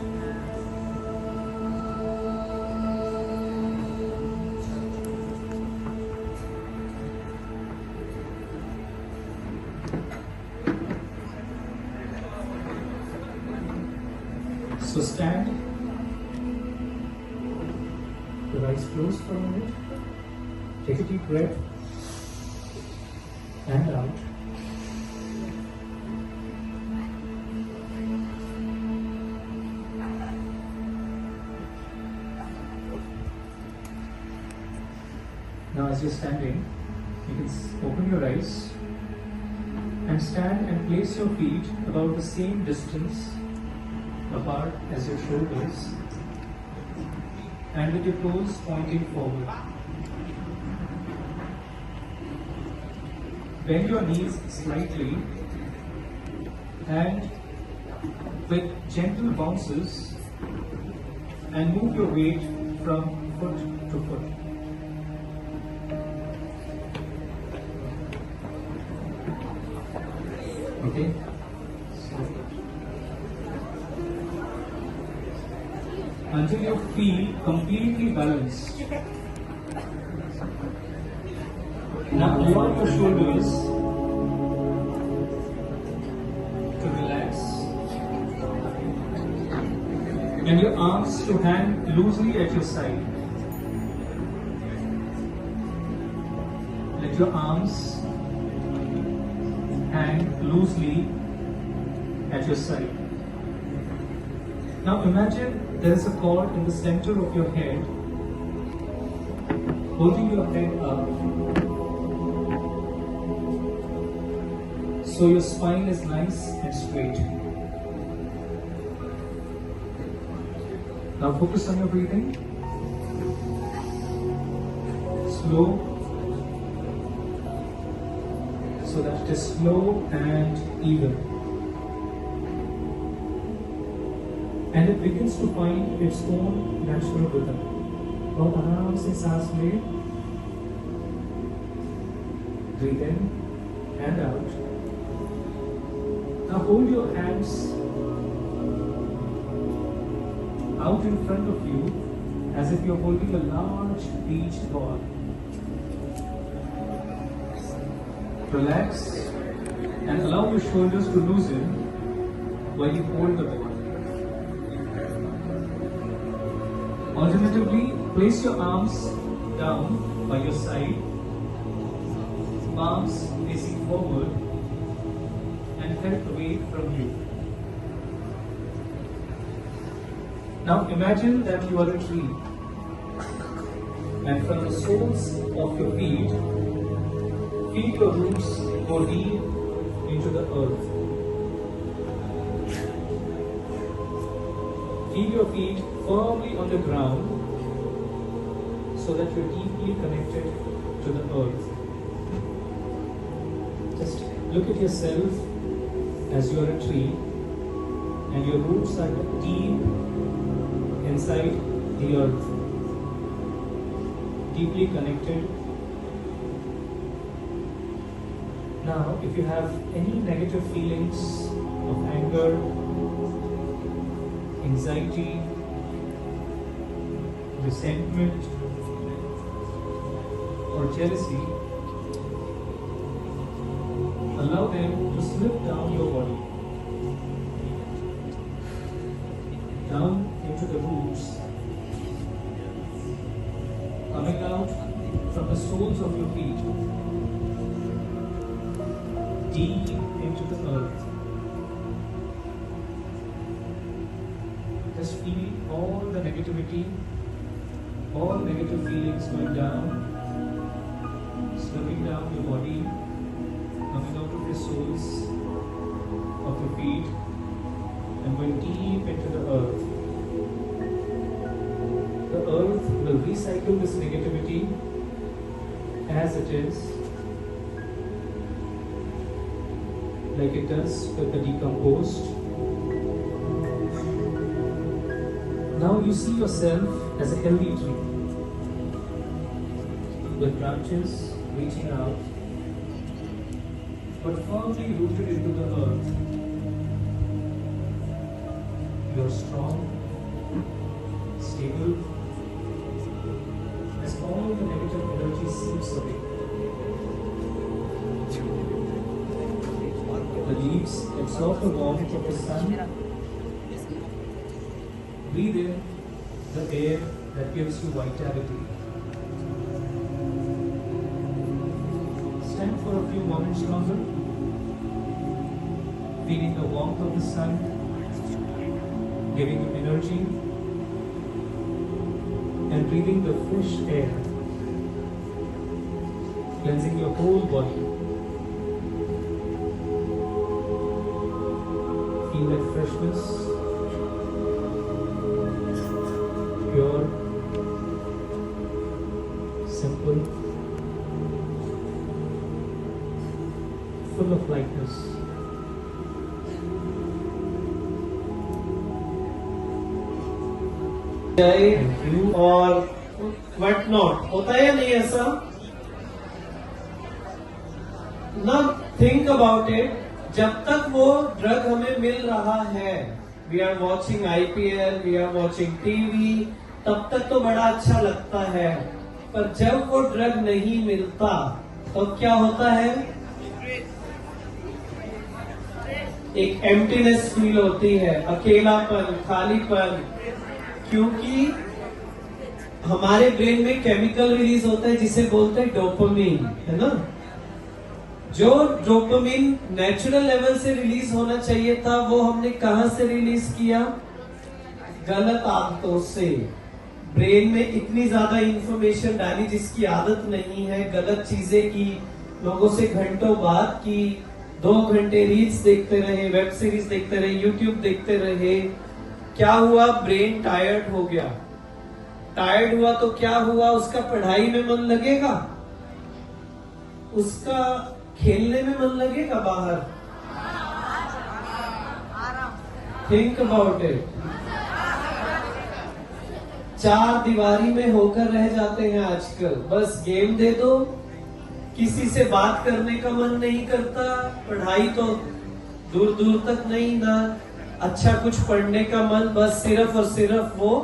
So stand, your eyes closed for a minute, take a deep breath, and out. Now as you're standing, you can open your eyes and stand and place your feet about the same distance apart as your shoulders, and with your toes pointing forward. Bend your knees slightly and with gentle bounces, and move your weight from foot to foot. Okay? Until you feel completely balanced. Now allow your shoulders to relax and your arms to hang loosely at your side. Let your arms hang loosely at your side. Now imagine there is a cord in the center of your head, holding your head up, so your spine is nice and straight. Now focus on your breathing. Slow, so that it is slow and even. And it begins to find its own natural rhythm. बहुत आराम से सांस ले, breathe in and out. Now hold your hands out in front of you as if you're holding a large beach ball. Relax and allow your shoulders to loosen while you hold the ball. Alternatively, place your arms down by your side, palms facing forward and head away from you. Now imagine that you are a tree, and from the soles of your feet, feel your roots go deep into the earth. Feel your feet firmly on the ground so that you're deeply connected to the earth. Just look at yourself as you are a tree and your roots are deep inside the earth, deeply connected. Now, if you have any negative feelings of anger, anxiety, resentment, or jealousy, allow them to slip down your body, down into the roots, coming out from the soles of your feet, deep into the earth. Just feel all the negativity, all negative feelings going down, slowing down your body, coming out of your soles, of your feet, and going deep into the earth. The earth will recycle this negativity as it is, like it does with the decomposed. Now you see yourself as a healthy tree with branches reaching out, but firmly rooted into the earth. You are strong, stable, as all the negative energy seeps away. The leaves absorb the warmth of the sun. Breathe in the air that gives you vitality. Stand for a few moments longer, feeling the warmth of the sun, giving you energy, and breathing the fresh air, cleansing your whole body. Feel that freshness, pure, simple, full of lightness. और what not होता है या नहीं ऐसा? ना think about it, जब तक वो ड्रग हमें मिल रहा है, we are watching IPL, we are watching TV, तब तक तो बड़ा अच्छा लगता है, पर जब वो ड्रग नहीं मिलता तो क्या होता है? एक एम्प्टीनेस फील होती है, अकेलापन, खालीपन, क्योंकि हमारे ब्रेन में केमिकल रिलीज होता है जिसे बोलते हैं डोपामिन, है ना? जो डोपामिन नेचुरल लेवल से रिलीज होना चाहिए था, वो हमने कहां से रिलीज किया? गलत आदतों से। ब्रेन में इतनी ज्यादा इंफॉर्मेशन डाली जिसकी आदत नहीं है, गलत चीजें की, लोगों से घंटों बात की, 2 घंटे रील्स देखते रहे, वेब सीरीज देखते रहे, यूट्यूब देखते रहे। क्या हुआ? ब्रेन टायर्ड हो गया। टायर्ड हुआ तो क्या हुआ? उसका पढ़ाई में मन लगेगा, उसका खेलने में मन लगेगा बाहर। Think about it. 4 दीवारी में होकर रह जाते हैं आजकल, बस गेम दे दो, किसी से बात करने का मन नहीं करता, पढ़ाई तो दूर दूर तक नहीं, ना अच्छा कुछ पढ़ने का मन, बस सिर्फ और सिर्फ वो।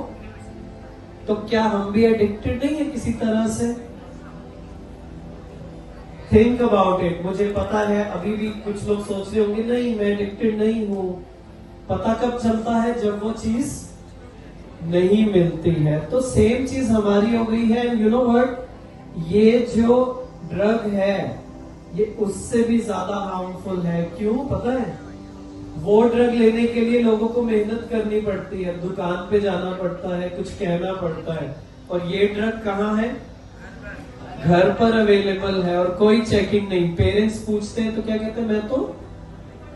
तो क्या हम भी एडिक्टेड नहीं है किसी तरह से? Think about it. मुझे पता है अभी भी कुछ लोग सोच रहे होंगे नहीं मैं एडिक्टेड नहीं हूं। पता कब चलता है? जब वो चीज नहीं मिलती है। तो सेम चीज हमारी हो गई है। यू नो व्हाट, ये जो ड्रग है ये उससे भी ज्यादा हार्मफुल है। क्यों पता है? वो ड्रग लेने के लिए लोगों को मेहनत करनी पड़ती है, दुकान पे जाना पड़ता है, कुछ कहना पड़ता है, और ये ड्रग कहाँ है? घर पर अवेलेबल है और कोई चेकिंग नहीं। पेरेंट्स पूछते हैं तो क्या कहते हैं? मैं तो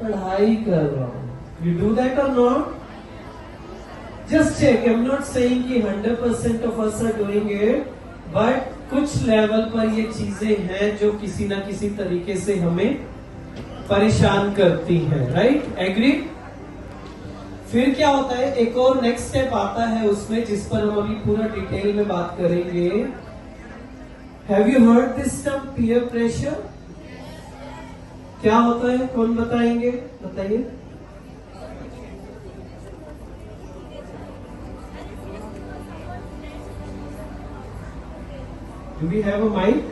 पढ़ाई कर रहा हूं। यू डू दैट और not? Just check. I am not saying कि 100% of us are doing it, but कुछ लेवल पर ये चीजें हैं जो किसी ना किसी तरीके से हमें परेशान करती हैं। राइट? एग्री? फिर क्या होता है? एक और नेक्स्ट स्टेप आता है उसमें, जिस पर हम अभी पूरा डिटेल में बात करेंगे। Have you heard this term peer pressure? क्या होता है? कौन बताएंगे? बताइए। Do we have a mic?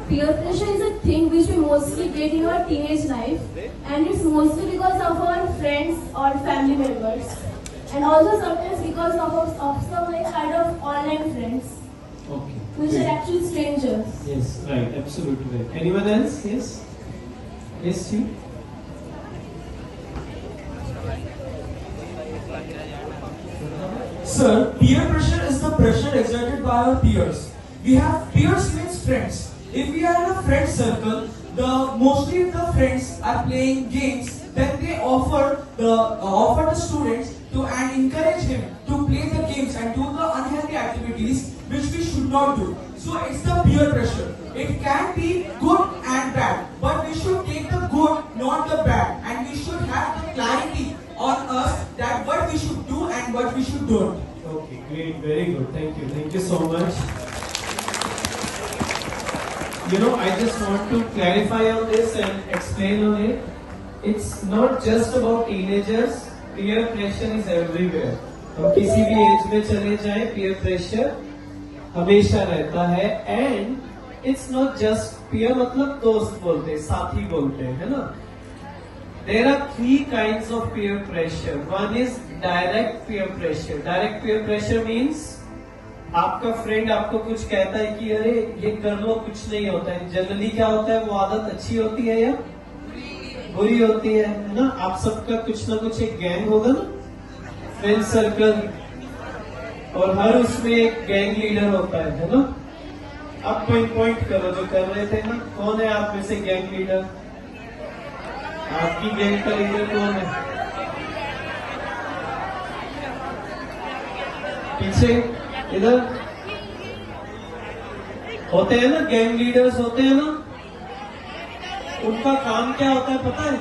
Peer pressure is a thing which we mostly get in our teenage life, and it's mostly because of our friends or family members, and also sometimes because of some like kind of online friends, Okay. which interact with strangers. Yes, right, absolutely right. Anyone else? Yes? Yes, Chief? Sir, peer pressure is the pressure exerted by our peers. We have peers means friends. If we are in a friend circle, mostly the friends are playing games. Then they offer the students to and encourage him to play the games and do the unhealthy activities which we should not do. So it's the peer pressure. It can be good and bad, but we should take the good, not the bad, and we should have the clarity on us that what we should do and what we should don't. Okay, great, very good. Thank you so much. You know, I just want to clarify on this and explain on it. It's not just about teenagers. Peer pressure is everywhere. हम किसी भी as में चले जाएं, peer pressure हमेशा रहता है. And it's not just peer, मतलब दोस्त बोलते हैं, साथी बोलते हैं, है ना? There are 3 kinds of peer pressure. One is direct peer pressure. Direct peer pressure means आपका फ्रेंड आपको कुछ कहता है कि अरे ये कर लो, कुछ नहीं होता है. जनरली क्या होता है, वो आदत अच्छी होती है या बुरी होती है ना? आप सबका कुछ ना कुछ एक गैंग होगा ना, फ्रेंड सर्कल, और हर उसमें एक गैंग लीडर होता है ना? आप पॉइंट करो जो कर रहे थे ना, कौन है आप में से गैंग लीडर? आपकी गैंग का लीडर कौन है? पीछे इधर होते हैं ना, गैंग लीडर्स होते हैं ना. उनका काम क्या होता है पता है?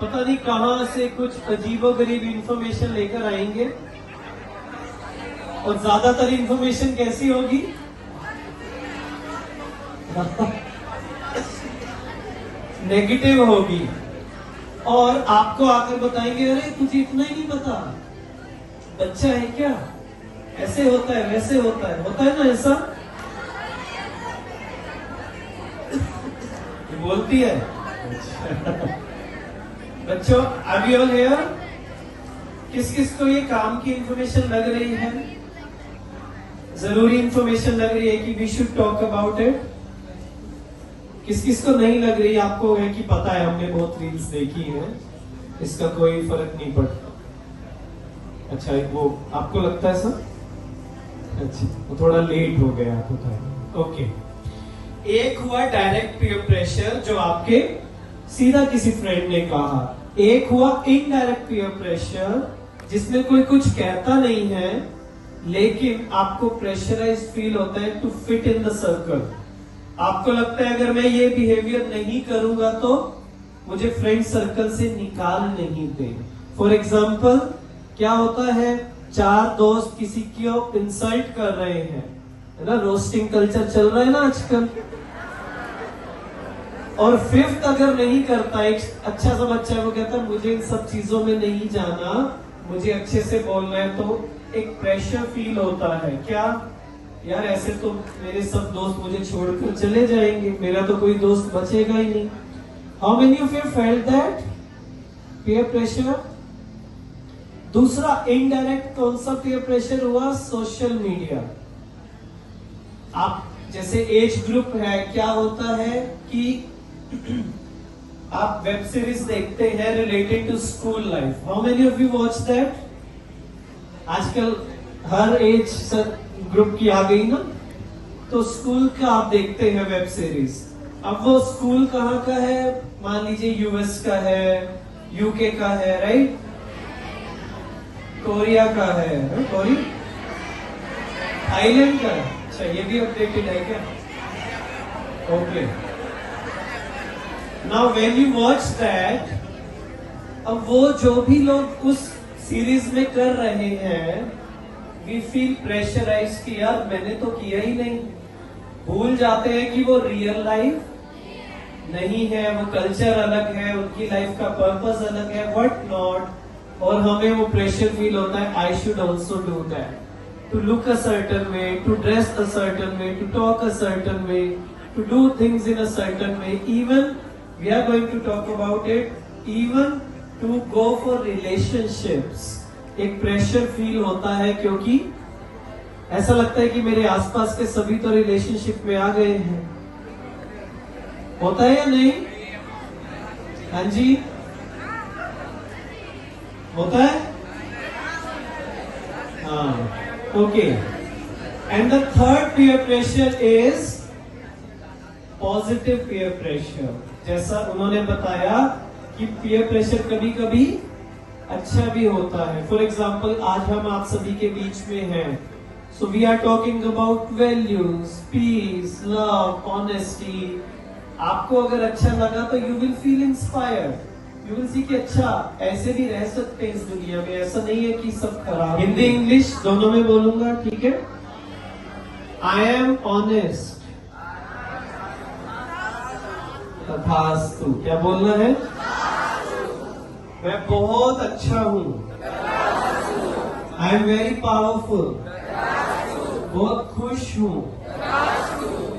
पता नहीं कहां से कुछ अजीबोगरीब इंफॉर्मेशन लेकर आएंगे, और ज्यादातर इंफॉर्मेशन कैसी होगी? नेगेटिव होगी. और आपको आकर बताएंगे अरे तुझे इतना ही नहीं पता, बच्चा है क्या, ऐसे होता है वैसे होता है ना ऐसा. बोलती है. बच्चों, अब यू ऑल हियर? किस किस को ये काम की इंफॉर्मेशन लग रही है, जरूरी इंफॉर्मेशन लग रही है कि we should talk about it? किस किस को नहीं लग रही? आपको है कि पता है, हमने बहुत रील्स देखी है, इसका कोई फर्क नहीं पड़ता. अच्छा, वो आपको लगता है सर? अच्छा, वो थोड़ा लेट हो गया आपको था. ओके. एक हुआ डायरेक्ट पीयर प्रेशर जो आपके सीधा किसी फ्रेंड ने कहा. एक हुआ इनडायरेक्ट पीयर प्रेशर जिसमें कोई कुछ कहता नहीं है लेकिन आपको प्रेशराइज फील होता है to fit in the circle. आपको लगता है अगर मैं ये बिहेवियर नहीं करूंगा तो मुझे फ्रेंड सर्कल से निकाल नहीं देंगे. फॉर एग्जाम्पल, क्या होता है, 4 दोस्त किसी को इंसल्ट कर रहे हैं, है ना? रोस्टिंग कल्चर चल रहा है ना आजकल. और 5th अगर नहीं करता, एक अच्छा सा बच्चा है, वो कहता है मुझे इन सब चीजों में नहीं जाना, मुझे अच्छे से बोलना है, तो एक प्रेशर फील होता है. क्या यार, ऐसे तो मेरे सब दोस्त मुझे छोड़कर चले जाएंगे, मेरा तो कोई दोस्त बचेगा ही नहीं. How many of you felt that peer pressure? दूसरा इनडायरेक्ट कौन सा पीयर प्रेशर हुआ? Social media. आप जैसे एज ग्रुप है, क्या होता है कि आप वेब सीरीज देखते हैं related to school life. How many of you watch that? आजकल हर एज ग्रुप की आ गई ना, तो स्कूल का आप देखते हैं वेब सीरीज. अब वो स्कूल कहाँ का है? मान लीजिए यूएस का है, यूके का है, राइट? कोरिया का है, कोरिया, थाईलैंड का है. अच्छा, ये भी अपडेटेड है क्या? Okay. Now when you watch that, अब वो जो भी लोग उस सीरीज में कर रहे हैं, वी फील प्रेशराइज कि यार मैंने तो किया ही नहीं. भूल जाते हैं कि वो रियल लाइफ नहीं है, वो कल्चर अलग है, उनकी लाइफ का पर्पस अलग है, व्हाट नॉट. और हमें वो प्रेशर फील होता है, I should also do that, to look a certain way, to dress a certain way, to talk a certain way, to do things in a certain way. Even we are going to talk about it, even to go for relationships एक pressure feel होता है, क्योंकि ऐसा लगता है कि मेरे आसपास के सभी तो रिलेशनशिप में आ गए हैं। होता है या नहीं? हाँ जी, होता है। हाँ, okay. And the third peer pressure is positive peer pressure. जैसा उन्होंने बताया कि पीयर प्रेशर कभी कभी अच्छा भी होता है। फॉर एग्जाम्पल, आज हम आप सभी के बीच में हैं, so we are talking about values, peace, love, honesty. आपको अगर अच्छा लगा तो you will feel inspired, you will see कि अच्छा ऐसे भी रह सकते हैं इस दुनिया में, ऐसा नहीं है कि सब खराब। हिंदी इंग्लिश दोनों में बोलूंगा, ठीक है? I am honest. तथास्तु। क्या बोलना है? मैं बहुत अच्छा हूं। I am very powerful. बहुत खुश हूं।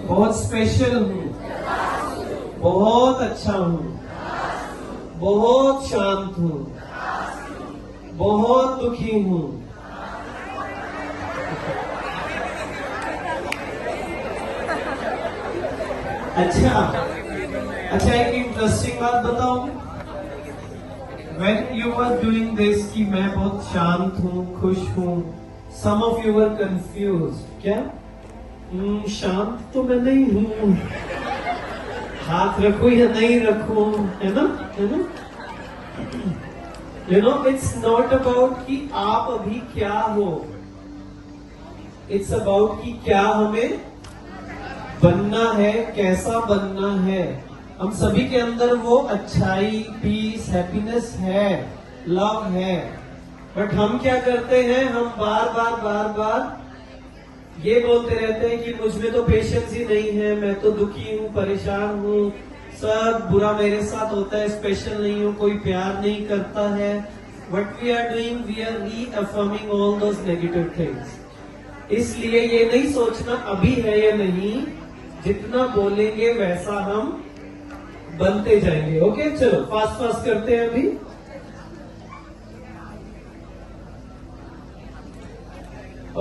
बहुत स्पेशल हूं। बहुत अच्छा हूं। बहुत शांत हूं। बहुत दुखी हूं। अच्छा, एक इंटरेस्टिंग बात बताऊं। When you were doing this कि मैं बहुत शांत हूँ, खुश हूँ, some of you were confused। क्या? शांत तो मैं नहीं हूँ, हाथ रखूं या नहीं रखूं, है ना? है ना? You know, it's not about कि आप अभी क्या हो, it's about कि क्या हमें बनना है, कैसा बनना है। हम सभी के अंदर वो अच्छाई, पीस, हैप्पीनेस है, लव है, बट हम क्या करते हैं? हम बार बार ये बोलते रहते हैं कि मुझ में तो पेशेंस ही नहीं है, मैं तो दुखी हूँ, परेशान हूँ, सब बुरा मेरे साथ होता है, स्पेशल नहीं हूँ, कोई प्यार नहीं करता है। What we are doing, we are reaffirming all those negative things। इसलिए ये नहीं सोचना अभी है या नहीं, जितना बोलेंगे वैसा हम बनते जाएंगे। ओके, चलो फास्ट करते हैं अभी।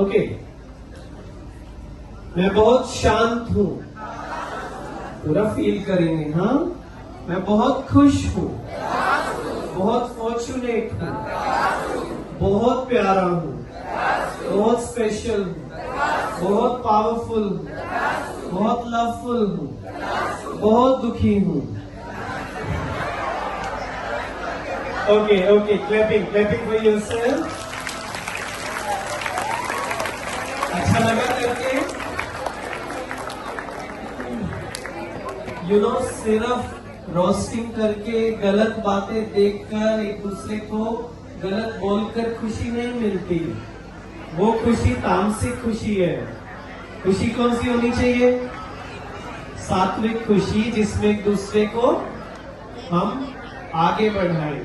ओके, मैं बहुत शांत हूं, पूरा फील करेंगे। हाँ, मैं बहुत खुश हूं, बहुत फॉर्चुनेट हूं, बहुत प्यारा हूं, बहुत स्पेशल हूं, बहुत पावरफुल हूं, बहुत लवफुल हूं, बहुत दुखी हूं। Okay, clapping for yourself. अच्छा लगा करके? यू नो, सिर्फ रोस्टिंग करके, गलत बातें देखकर, एक दूसरे को गलत बोलकर खुशी नहीं मिलती। वो खुशी तामसिक खुशी है। खुशी कौन सी होनी चाहिए? सात्विक खुशी, जिसमें एक दूसरे को हम आगे बढ़ाएं,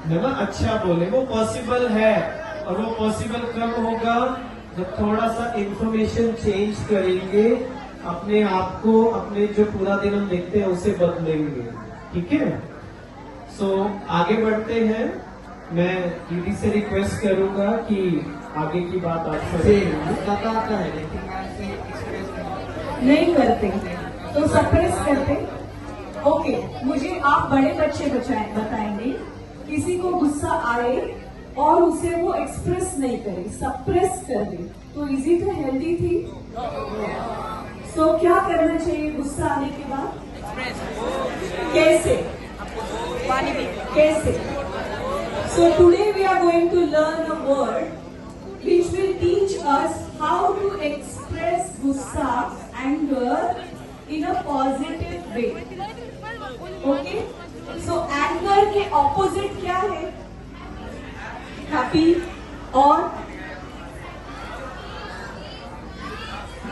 है ना? अच्छा बोले। वो पॉसिबल है, और वो पॉसिबल कब होगा? जब थोड़ा सा इंफॉर्मेशन चेंज करेंगे, अपने आप को, अपने जो पूरा दिन हम देखते हैं उसे बदलेंगे। ठीक है? सो आगे बढ़ते हैं। मैं दीदी से रिक्वेस्ट करूंगा कि आगे की बात आपसे आता है, लेकिन नहीं करते तो सप्रेस करते। ओके, मुझे आप बड़े बच्चे बताएंगे, किसी को गुस्सा आए और उसे वो एक्सप्रेस नहीं करे, सप्रेस कर दे, तो इज इट हेल्दी थी? सो क्या करना चाहिए गुस्सा आने के बाद? कैसे? कैसे? So today we are going to learn a word which will teach us how to express gussa, anger in a positive way. Okay? So anger के opposite क्या है? Happy और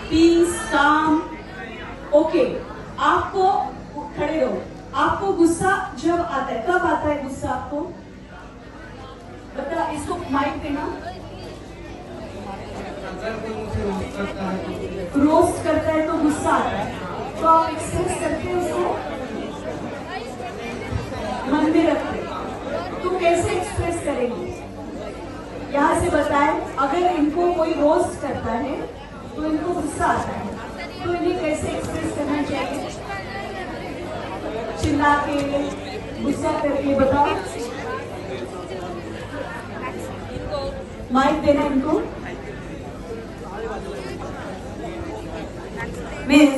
peace, calm. Okay. आपको खड़े रहो। आपको गुस्सा जब आता है, कब आता है गुस्सा आपको? बता, इसको माइक देना। रोस्ट करता है तो गुस्सा आता है, तो आप एक्सप्रेस करते हैं उसको, मन में रखते, तो कैसे एक्सप्रेस करेंगे? यहाँ से बताएं। अगर इनको कोई रोस्ट करता है गुस्सा आता है तो इन्हें कैसे एक्सप्रेस करना चाहिए? चिल्ला के, गुस्सा करके बताओ। माइक देना इनको। मिस,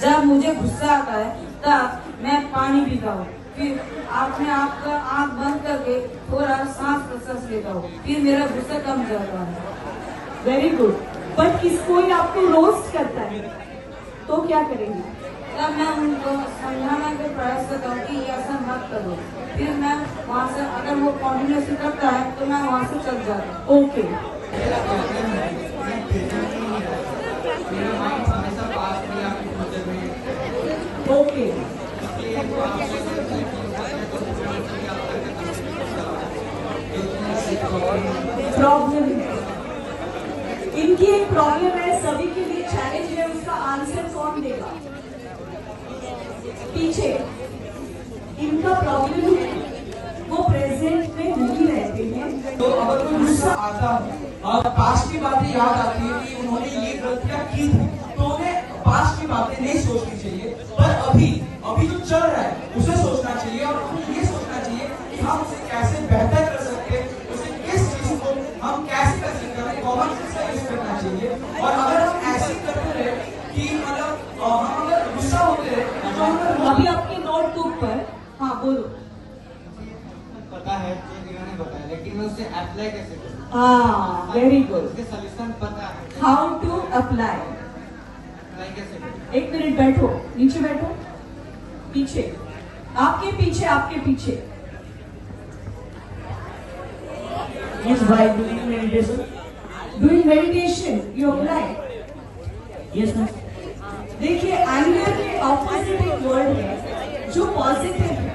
जब मुझे गुस्सा आता है तब मैं पानी पीता हूँ, फिर अपने आप का आंख बंद करके थोड़ा सांस प्रश्वास लेता हूँ, फिर मेरा गुस्सा कम जाता है। Very good. बट कोई आपको रोस्ट करता है तो क्या करेंगे? तब मैं उनको समझाने का प्रयास करता हूँ कि ऐसा मत करो, फिर मैं वहाँ से, अगर वो कॉन्टिन्यूसली करता है तो मैं वहाँ से चल जाता हूँ। ओके। ओके। प्रॉब्लम है, इनकी एक प्रॉब्लम है, सभी के लिए चैलेंज है, उसका आंसर कौन देगा? पीछे इनका प्रॉब्लम है, वो प्रेजेंट में नहीं रहते हैं। तो अगर कोई गुस्सा आता है और पास्ट की बातें याद आती है कि उन्होंने ये गलतियां की थी, तो उन्हें पास्ट की बातें नहीं सोचनी चाहिए, पर अभी जो चल रहा है उसे सोचना चाहिए और ये सोचना चाहिए कि हम उसे कैसे बेहतर कर सकते हैं, उसे किस चीज को हम कैसे कर सकते हैं, कॉमन सेंस का यूज करना चाहिए। और अगर हम ऐसे करते रहे कि मतलब हम अगर गुस्सा होते रहे तो हम अभी आपके नोटबुक पर, हाँ बोलो। पता है जो इन्होंने बताया, लेकिन मैं उसे अप्लाई कैसे करूं? हाँ, वेरी गुड। उसके सॉल्यूशन पता है। How to apply? अप्लाई कैसे करूं? एक मिनट बैठो, नीचे बैठो, पीछे, आपके पीछे, आपके पीछे। Yes, by doing meditation. Doing meditation, you apply. Yes, ma'am. देखिए, एंगर के ऑपोजिट एक वर्ड है जो पॉजिटिव है।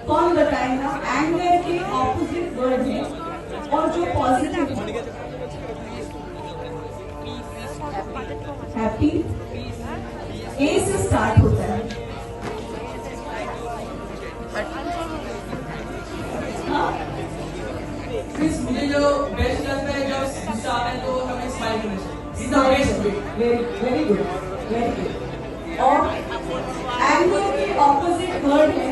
कौन बताएगा? एंगर के ऑपोजिट वर्ड है और जो पॉजिटिव है। हैप्पी, ए से स्टार्ट होता है। मुझे जो बेस्ट लगता है जब गुस्सा आता है तो हमें स्माइल करना चाहिए। Is the best way. Very good, very good. और एंगर के ऑपोजिट वर्ड है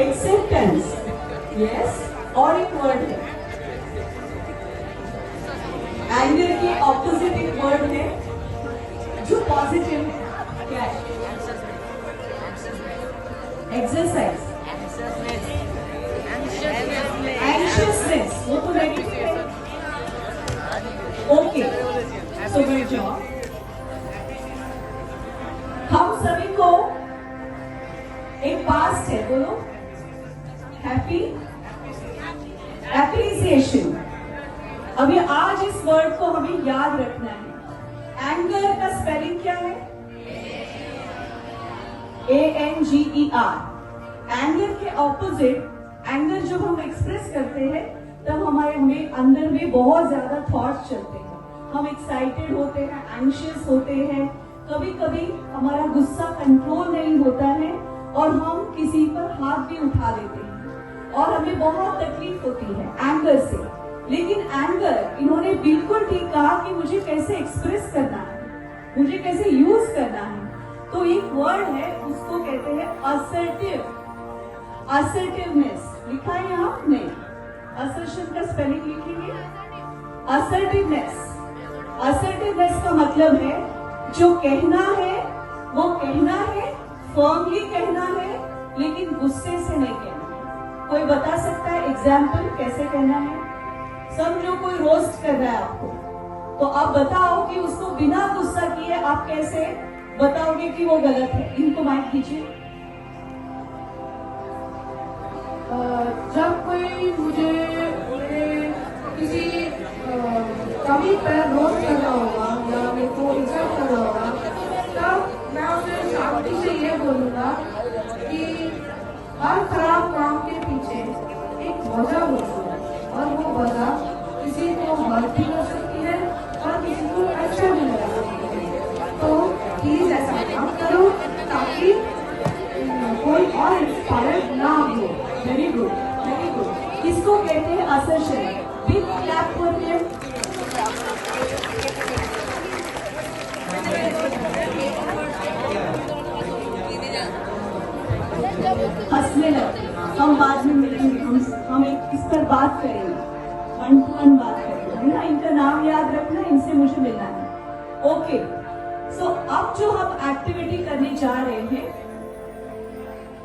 एक्सेप्टेंस। यस, और एक वर्ड है एंगर के ऑपोजिट एक वर्ड है जो पॉजिटिव क्या है? एक्सरसाइज, एंशियसनेस, वो तो नेगेटिव है। Okay, so good job. हम सभी को एक पास्ट है, बोलो हैप्पी, एप्रिसिएशन। अभी आज इस वर्ड को हमें याद रखना है। एंगर का स्पेलिंग क्या है? ANGER। एंगर के ऑपोजिट, एंगर जब हम एक्सप्रेस करते हैं तब हमें अंदर में बहुत ज्यादा थॉट्स चलते हैं। हम एक्साइटेड होते हैं, एंशियस होते हैं, कभी कभी हमारा गुस्सा कंट्रोल नहीं होता है और हम किसी पर हाथ भी उठा देते हैं और हमें बहुत तकलीफ होती है एंगर से। लेकिन एंगर, इन्होंने बिल्कुल ठीक कहा कि मुझे कैसे एक्सप्रेस करना है, मुझे कैसे यूज करना है। तो एक वर्ड है, उसको कहते हैं असर्टिव, असर्टिवनेस। लिखा है यहाँ नहीं, असर्शन का स्पेलिंग लिखेंगे असर्टिवनेस। असर्टिवनेस का मतलब है जो कहना है वो कहना है, फर्मली कहना है, लेकिन गुस्से से नहीं कहना। कोई बता सकता है एग्जाम्पल कैसे कहना है? समझो कोई रोस्ट कर रहा है आपको, तो आप बताओ कि उसको बिना गुस्सा किए आप कैसे बताओगे कि वो गलत है। इनको माइक दीजिए। जब कोई मुझे किसी कमी पर रोस्ट कर रहा होगा या मेरे को इंसल्ट कर रहा होगा, तब मैं उसे शांति से ये बोलूँगा कि हर खराब काम के पीछे एक वजह होती है और वो वजह किसी को हर्ट भी कर सकती है और किसी को अच्छा भी लगा सकती है। तो प्लीज ऐसा मत करो ताकि कोई और इंस्पायर ना हो। Very good, very good. किसको कहते हैं assertion? Big clap for him. हंसने लगे। हम बाद में मिलेंगे, हम इस पर बात करेंगे, 1-to-1 बात करेंगे, है ना? इनका नाम याद रखना, इनसे मुझे मिलना है। ओके, सो अब जो हम एक्टिविटी करने जा रहे हैं,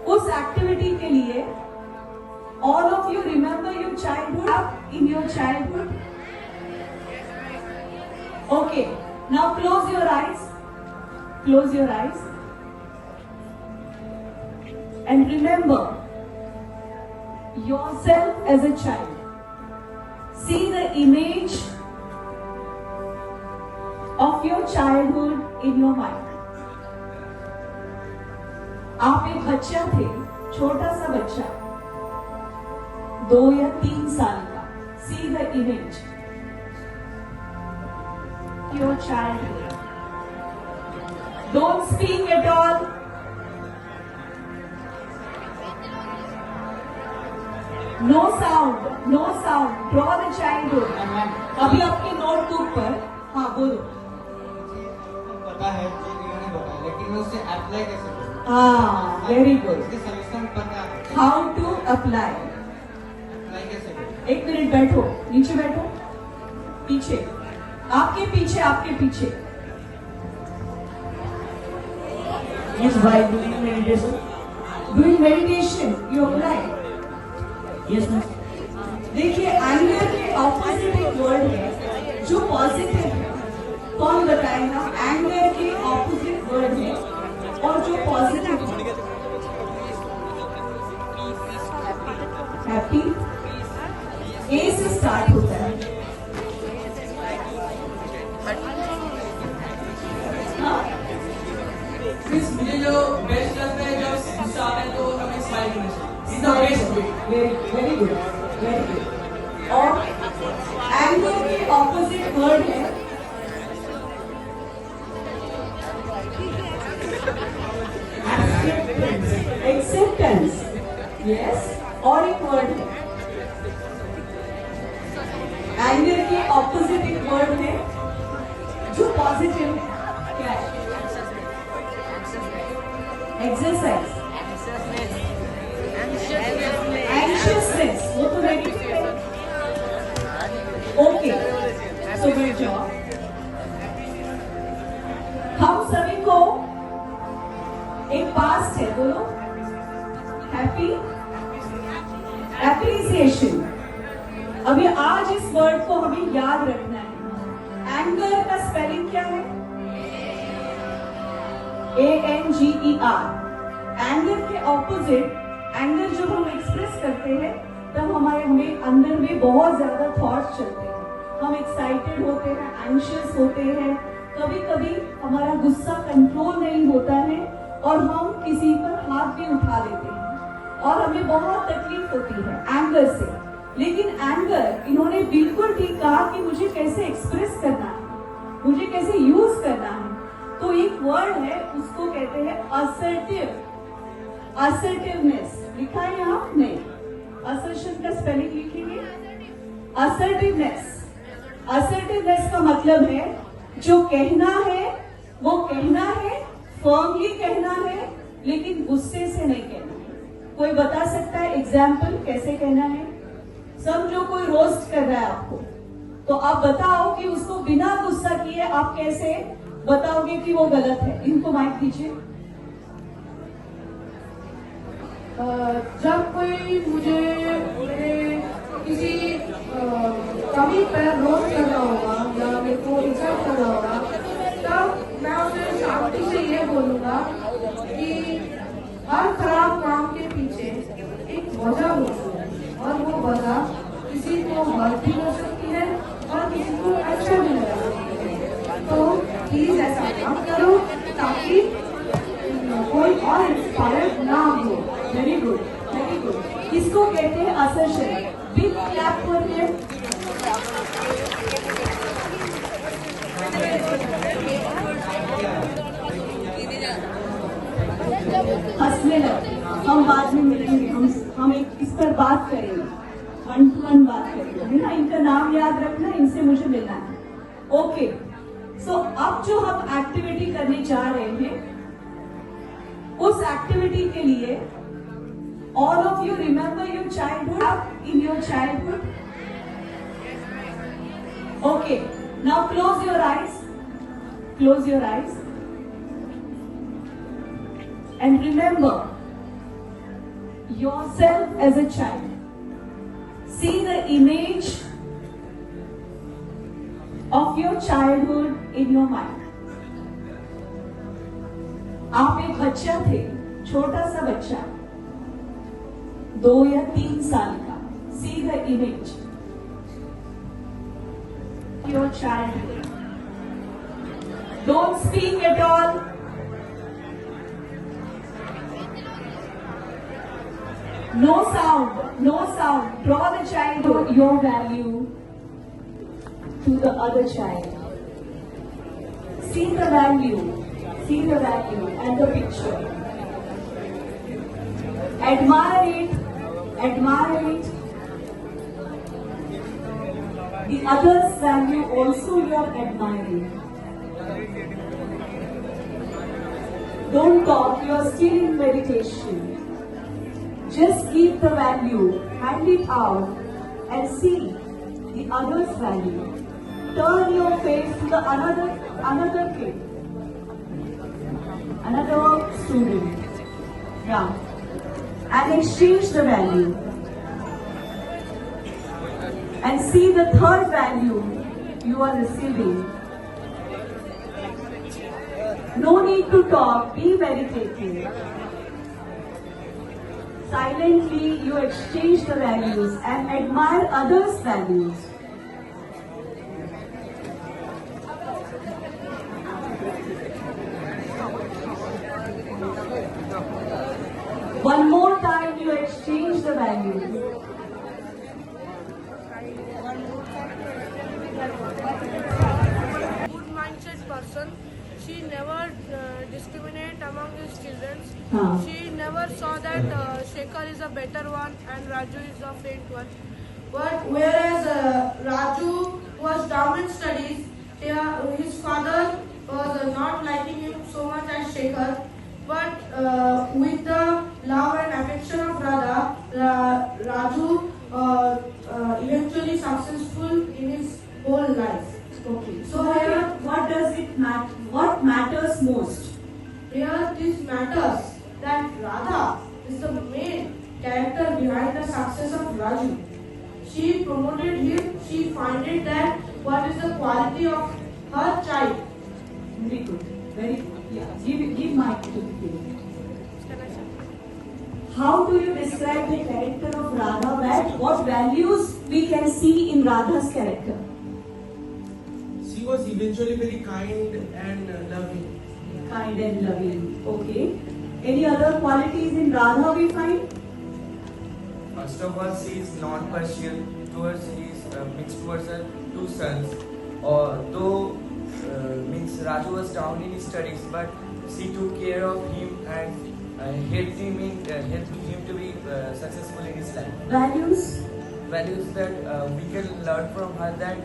उस एक्टिविटी के लिए all of you remember your childhood in your childhood. Okay, now close your eyes. Close your eyes. And remember yourself as a child. See the image of your childhood in your mind. आप एक बच्चा थे, छोटा सा बच्चा, 2 या 3 साल का. See the image. Your childhood. Don't speak at all. No sound, no sound. Draw the childhood. अभी आपके नोटबुक पर, हाँ बोलो. पता है जो इन्होंने बताया, लेकिन मैं उसे अप्लाई कैसे करूँ? हाँ, very good. इसके सॉल्यूशन पता है. How to apply? अप्लाई कैसे करूँ? एक मिनट बैठो, नीचे बैठो, पीछे, आपके पीछे, आपके पीछे. Yes, by doing meditation. Doing meditation, you apply. Yes, ma'am. देखिए, एंगर के ऑपोजिट एक वर्ड है जो पॉजिटिव है. कौन बताएगा? एंगर के ऑपोजिट वर्ड है और जो पॉजिटिव है. हैप्पी. ए से स्टार्ट होता है. हाँ? मुझे जो बेस्ट लगता है जब गुस्सा आता है तो हमें स्माइल करना चाहिए. Is the best way. Very good, very good. और एंगर के ऑपोजिट वर्ड है एक्सेप्टेंस. यस, और एक वर्ड है एंगर के ऑपोजिट एक वर्ड है जो पॉजिटिव है. क्या है? एक्सरसाइज. एंशियसनेस, वो तो नेगेटिव है. Okay, so good job. हम सभी को एक पास्ट है, बोलो. हैप्पी. एप्रिसिएशन. अभी आज इस वर्ड को हमें याद रखना है. एंगर का स्पेलिंग क्या है? ANGER. एंगर के ऑपोजिट, एंगर जब हम एक्सप्रेस करते हैं तब हमें अंदर में बहुत ज्यादा थॉट्स चलते हैं. हम एक्साइटेड होते हैं, एंशियस होते हैं, कभी कभी हमारा गुस्सा कंट्रोल नहीं होता है और हम किसी पर हाथ भी उठा लेते हैं और हमें बहुत तकलीफ होती है एंगर से. लेकिन एंगर, इन्होंने बिल्कुल ठीक कहा कि मुझे कैसे एक्सप्रेस करना है, मुझे कैसे यूज करना है. तो एक वर्ड है, उसको कहते हैं असर्टिव. असर्टिवनेस लिखा है यहाँ? नहीं. असर्शन का स्पेलिंग लिखेंगे. असर्टिवनेस. असर्टिवनेस का मतलब है जो कहना है वो कहना है, फर्मली कहना है, लेकिन गुस्से से नहीं कहना है. कोई बता सकता है एग्जाम्पल कैसे कहना है? समझो कोई रोस्ट कर रहा है आपको, तो आप बताओ कि उसको बिना गुस्सा किए आप कैसे बताओगे कि वो गलत है. इनको माइक दीजिए. जब कोई मुझे किसी कमी पर रोस्ट कर रहा होगा या मेरे को इंसल्ट कर रहा होगा, तब मैं उसे शांति से ये बोलूंगा कि हर खराब काम के पीछे एक वजह होती है और वो वजह किसी को हर्ट भी कर सकती है और किसी को अच्छा भी लगा सकती है. तो प्लीज ऐसा मत करो ताकि कोई और इंस्पायर ना हो. Very good, very good. इसको कहते हैं assertion. Big clap for him. हंसने लगे. हम बाद में मिलेंगे, हम इस पर बात करेंगे, अंटमन बात करती है ना, इनका नाम याद रखना, इनसे मुझे मिलना है. ओके, सो अब जो हम एक्टिविटी करने जा रहे हैं, उस एक्टिविटी के लिए all of you remember your childhood in your childhood. Okay, now close your eyes. Close your eyes. And remember yourself as a child. See the image of your childhood in your mind. आप एक बच्चा थे, छोटा सा बच्चा, 2 या 3 साल का. See the image. Your childhood. Don't speak at all. No sound. No sound. Draw the childhood, your value to the other child. See the value. See the value and the picture. Admire it. Admire it. The others' value also you are admiring. Don't talk, you are still in meditation. Just keep the value, hand it out and see the others' value. Turn your face to the another kid, another student. Yeah. And exchange the value. And see the third value you are receiving. No need to talk, be meditative. Silently you exchange the values and admire others' values. One more time you exchange the values. Good mindset person. She never discriminate among his children. She never saw that Shekhar is a better one and Raju is a faint one. But whereas Raju was down in studies, his father was not liking him so much as Shekhar. But with the love and affection of Radha, Raju eventually successful in his whole life. Okay. So here, what does it matter? What matters most? Here, this matters that Radha is the main character behind the success of Raju. She promoted him. She finded that what is the quality of her child. Very good. Very good. Yeah. Give mic to the kid. How do you describe the character of Radha? What values we can see in Radha's character? She was eventually very kind and loving. Kind and loving. Okay. Any other qualities in Radha we find? First of all, she is non-partial towards his mixed towards her 2 sons. Though means Raju was down in his studies, but she took care of him and helped him to be successful in his life. Values that we can learn from her that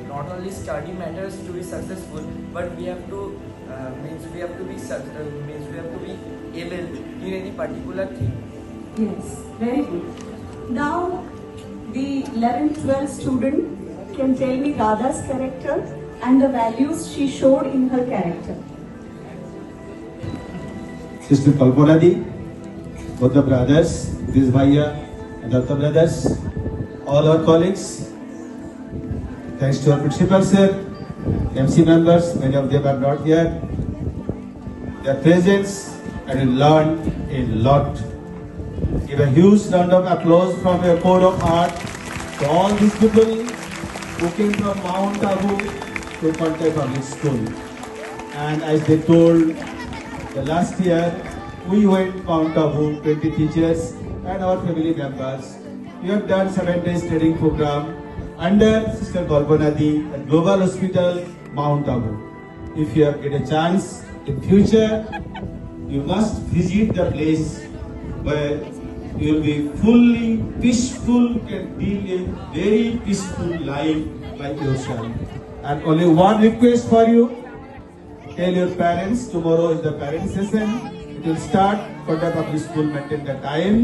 not only study matters to be successful, but we have to we have to be able in any particular thing. Yes, very good. Now the 11th, 12th student can tell me Radha's character and the values she showed in her character. Sister Kalpana-di, both the brothers, this Bhaiya and Datta brothers, all our colleagues, thanks to our principal sir, MC members, many of them are not here, their presence, and we learned a lot. Give a huge round of applause from your core of heart to all these people who came from Mount Abu to Conte Public School. And as they told, the last year we went Mount Abu, 20 teachers and our family members. We have done 7 days training program under Sister Kalpana-di at Global Hospital, Mount Abu. If you have get a chance in future, you must visit the place where you will be fully peaceful, can live a very peaceful life by yourself. And only one request for you. Tell your parents tomorrow is the parent session. It will start for the public school, maintain the time.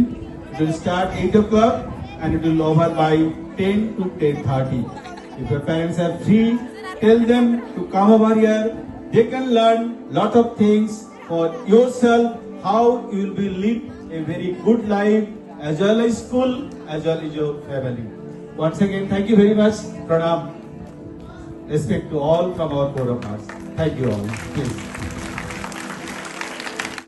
It will start 8 o'clock and it will over by 10 to 10:30. If your parents are free, tell them to come over here. They can learn lot of things for yourself, how you will be live a very good life as well as school, as well as your family. Once again, thank you very much. Pranam. Respect to all from our board of arts. Thank you all. Please.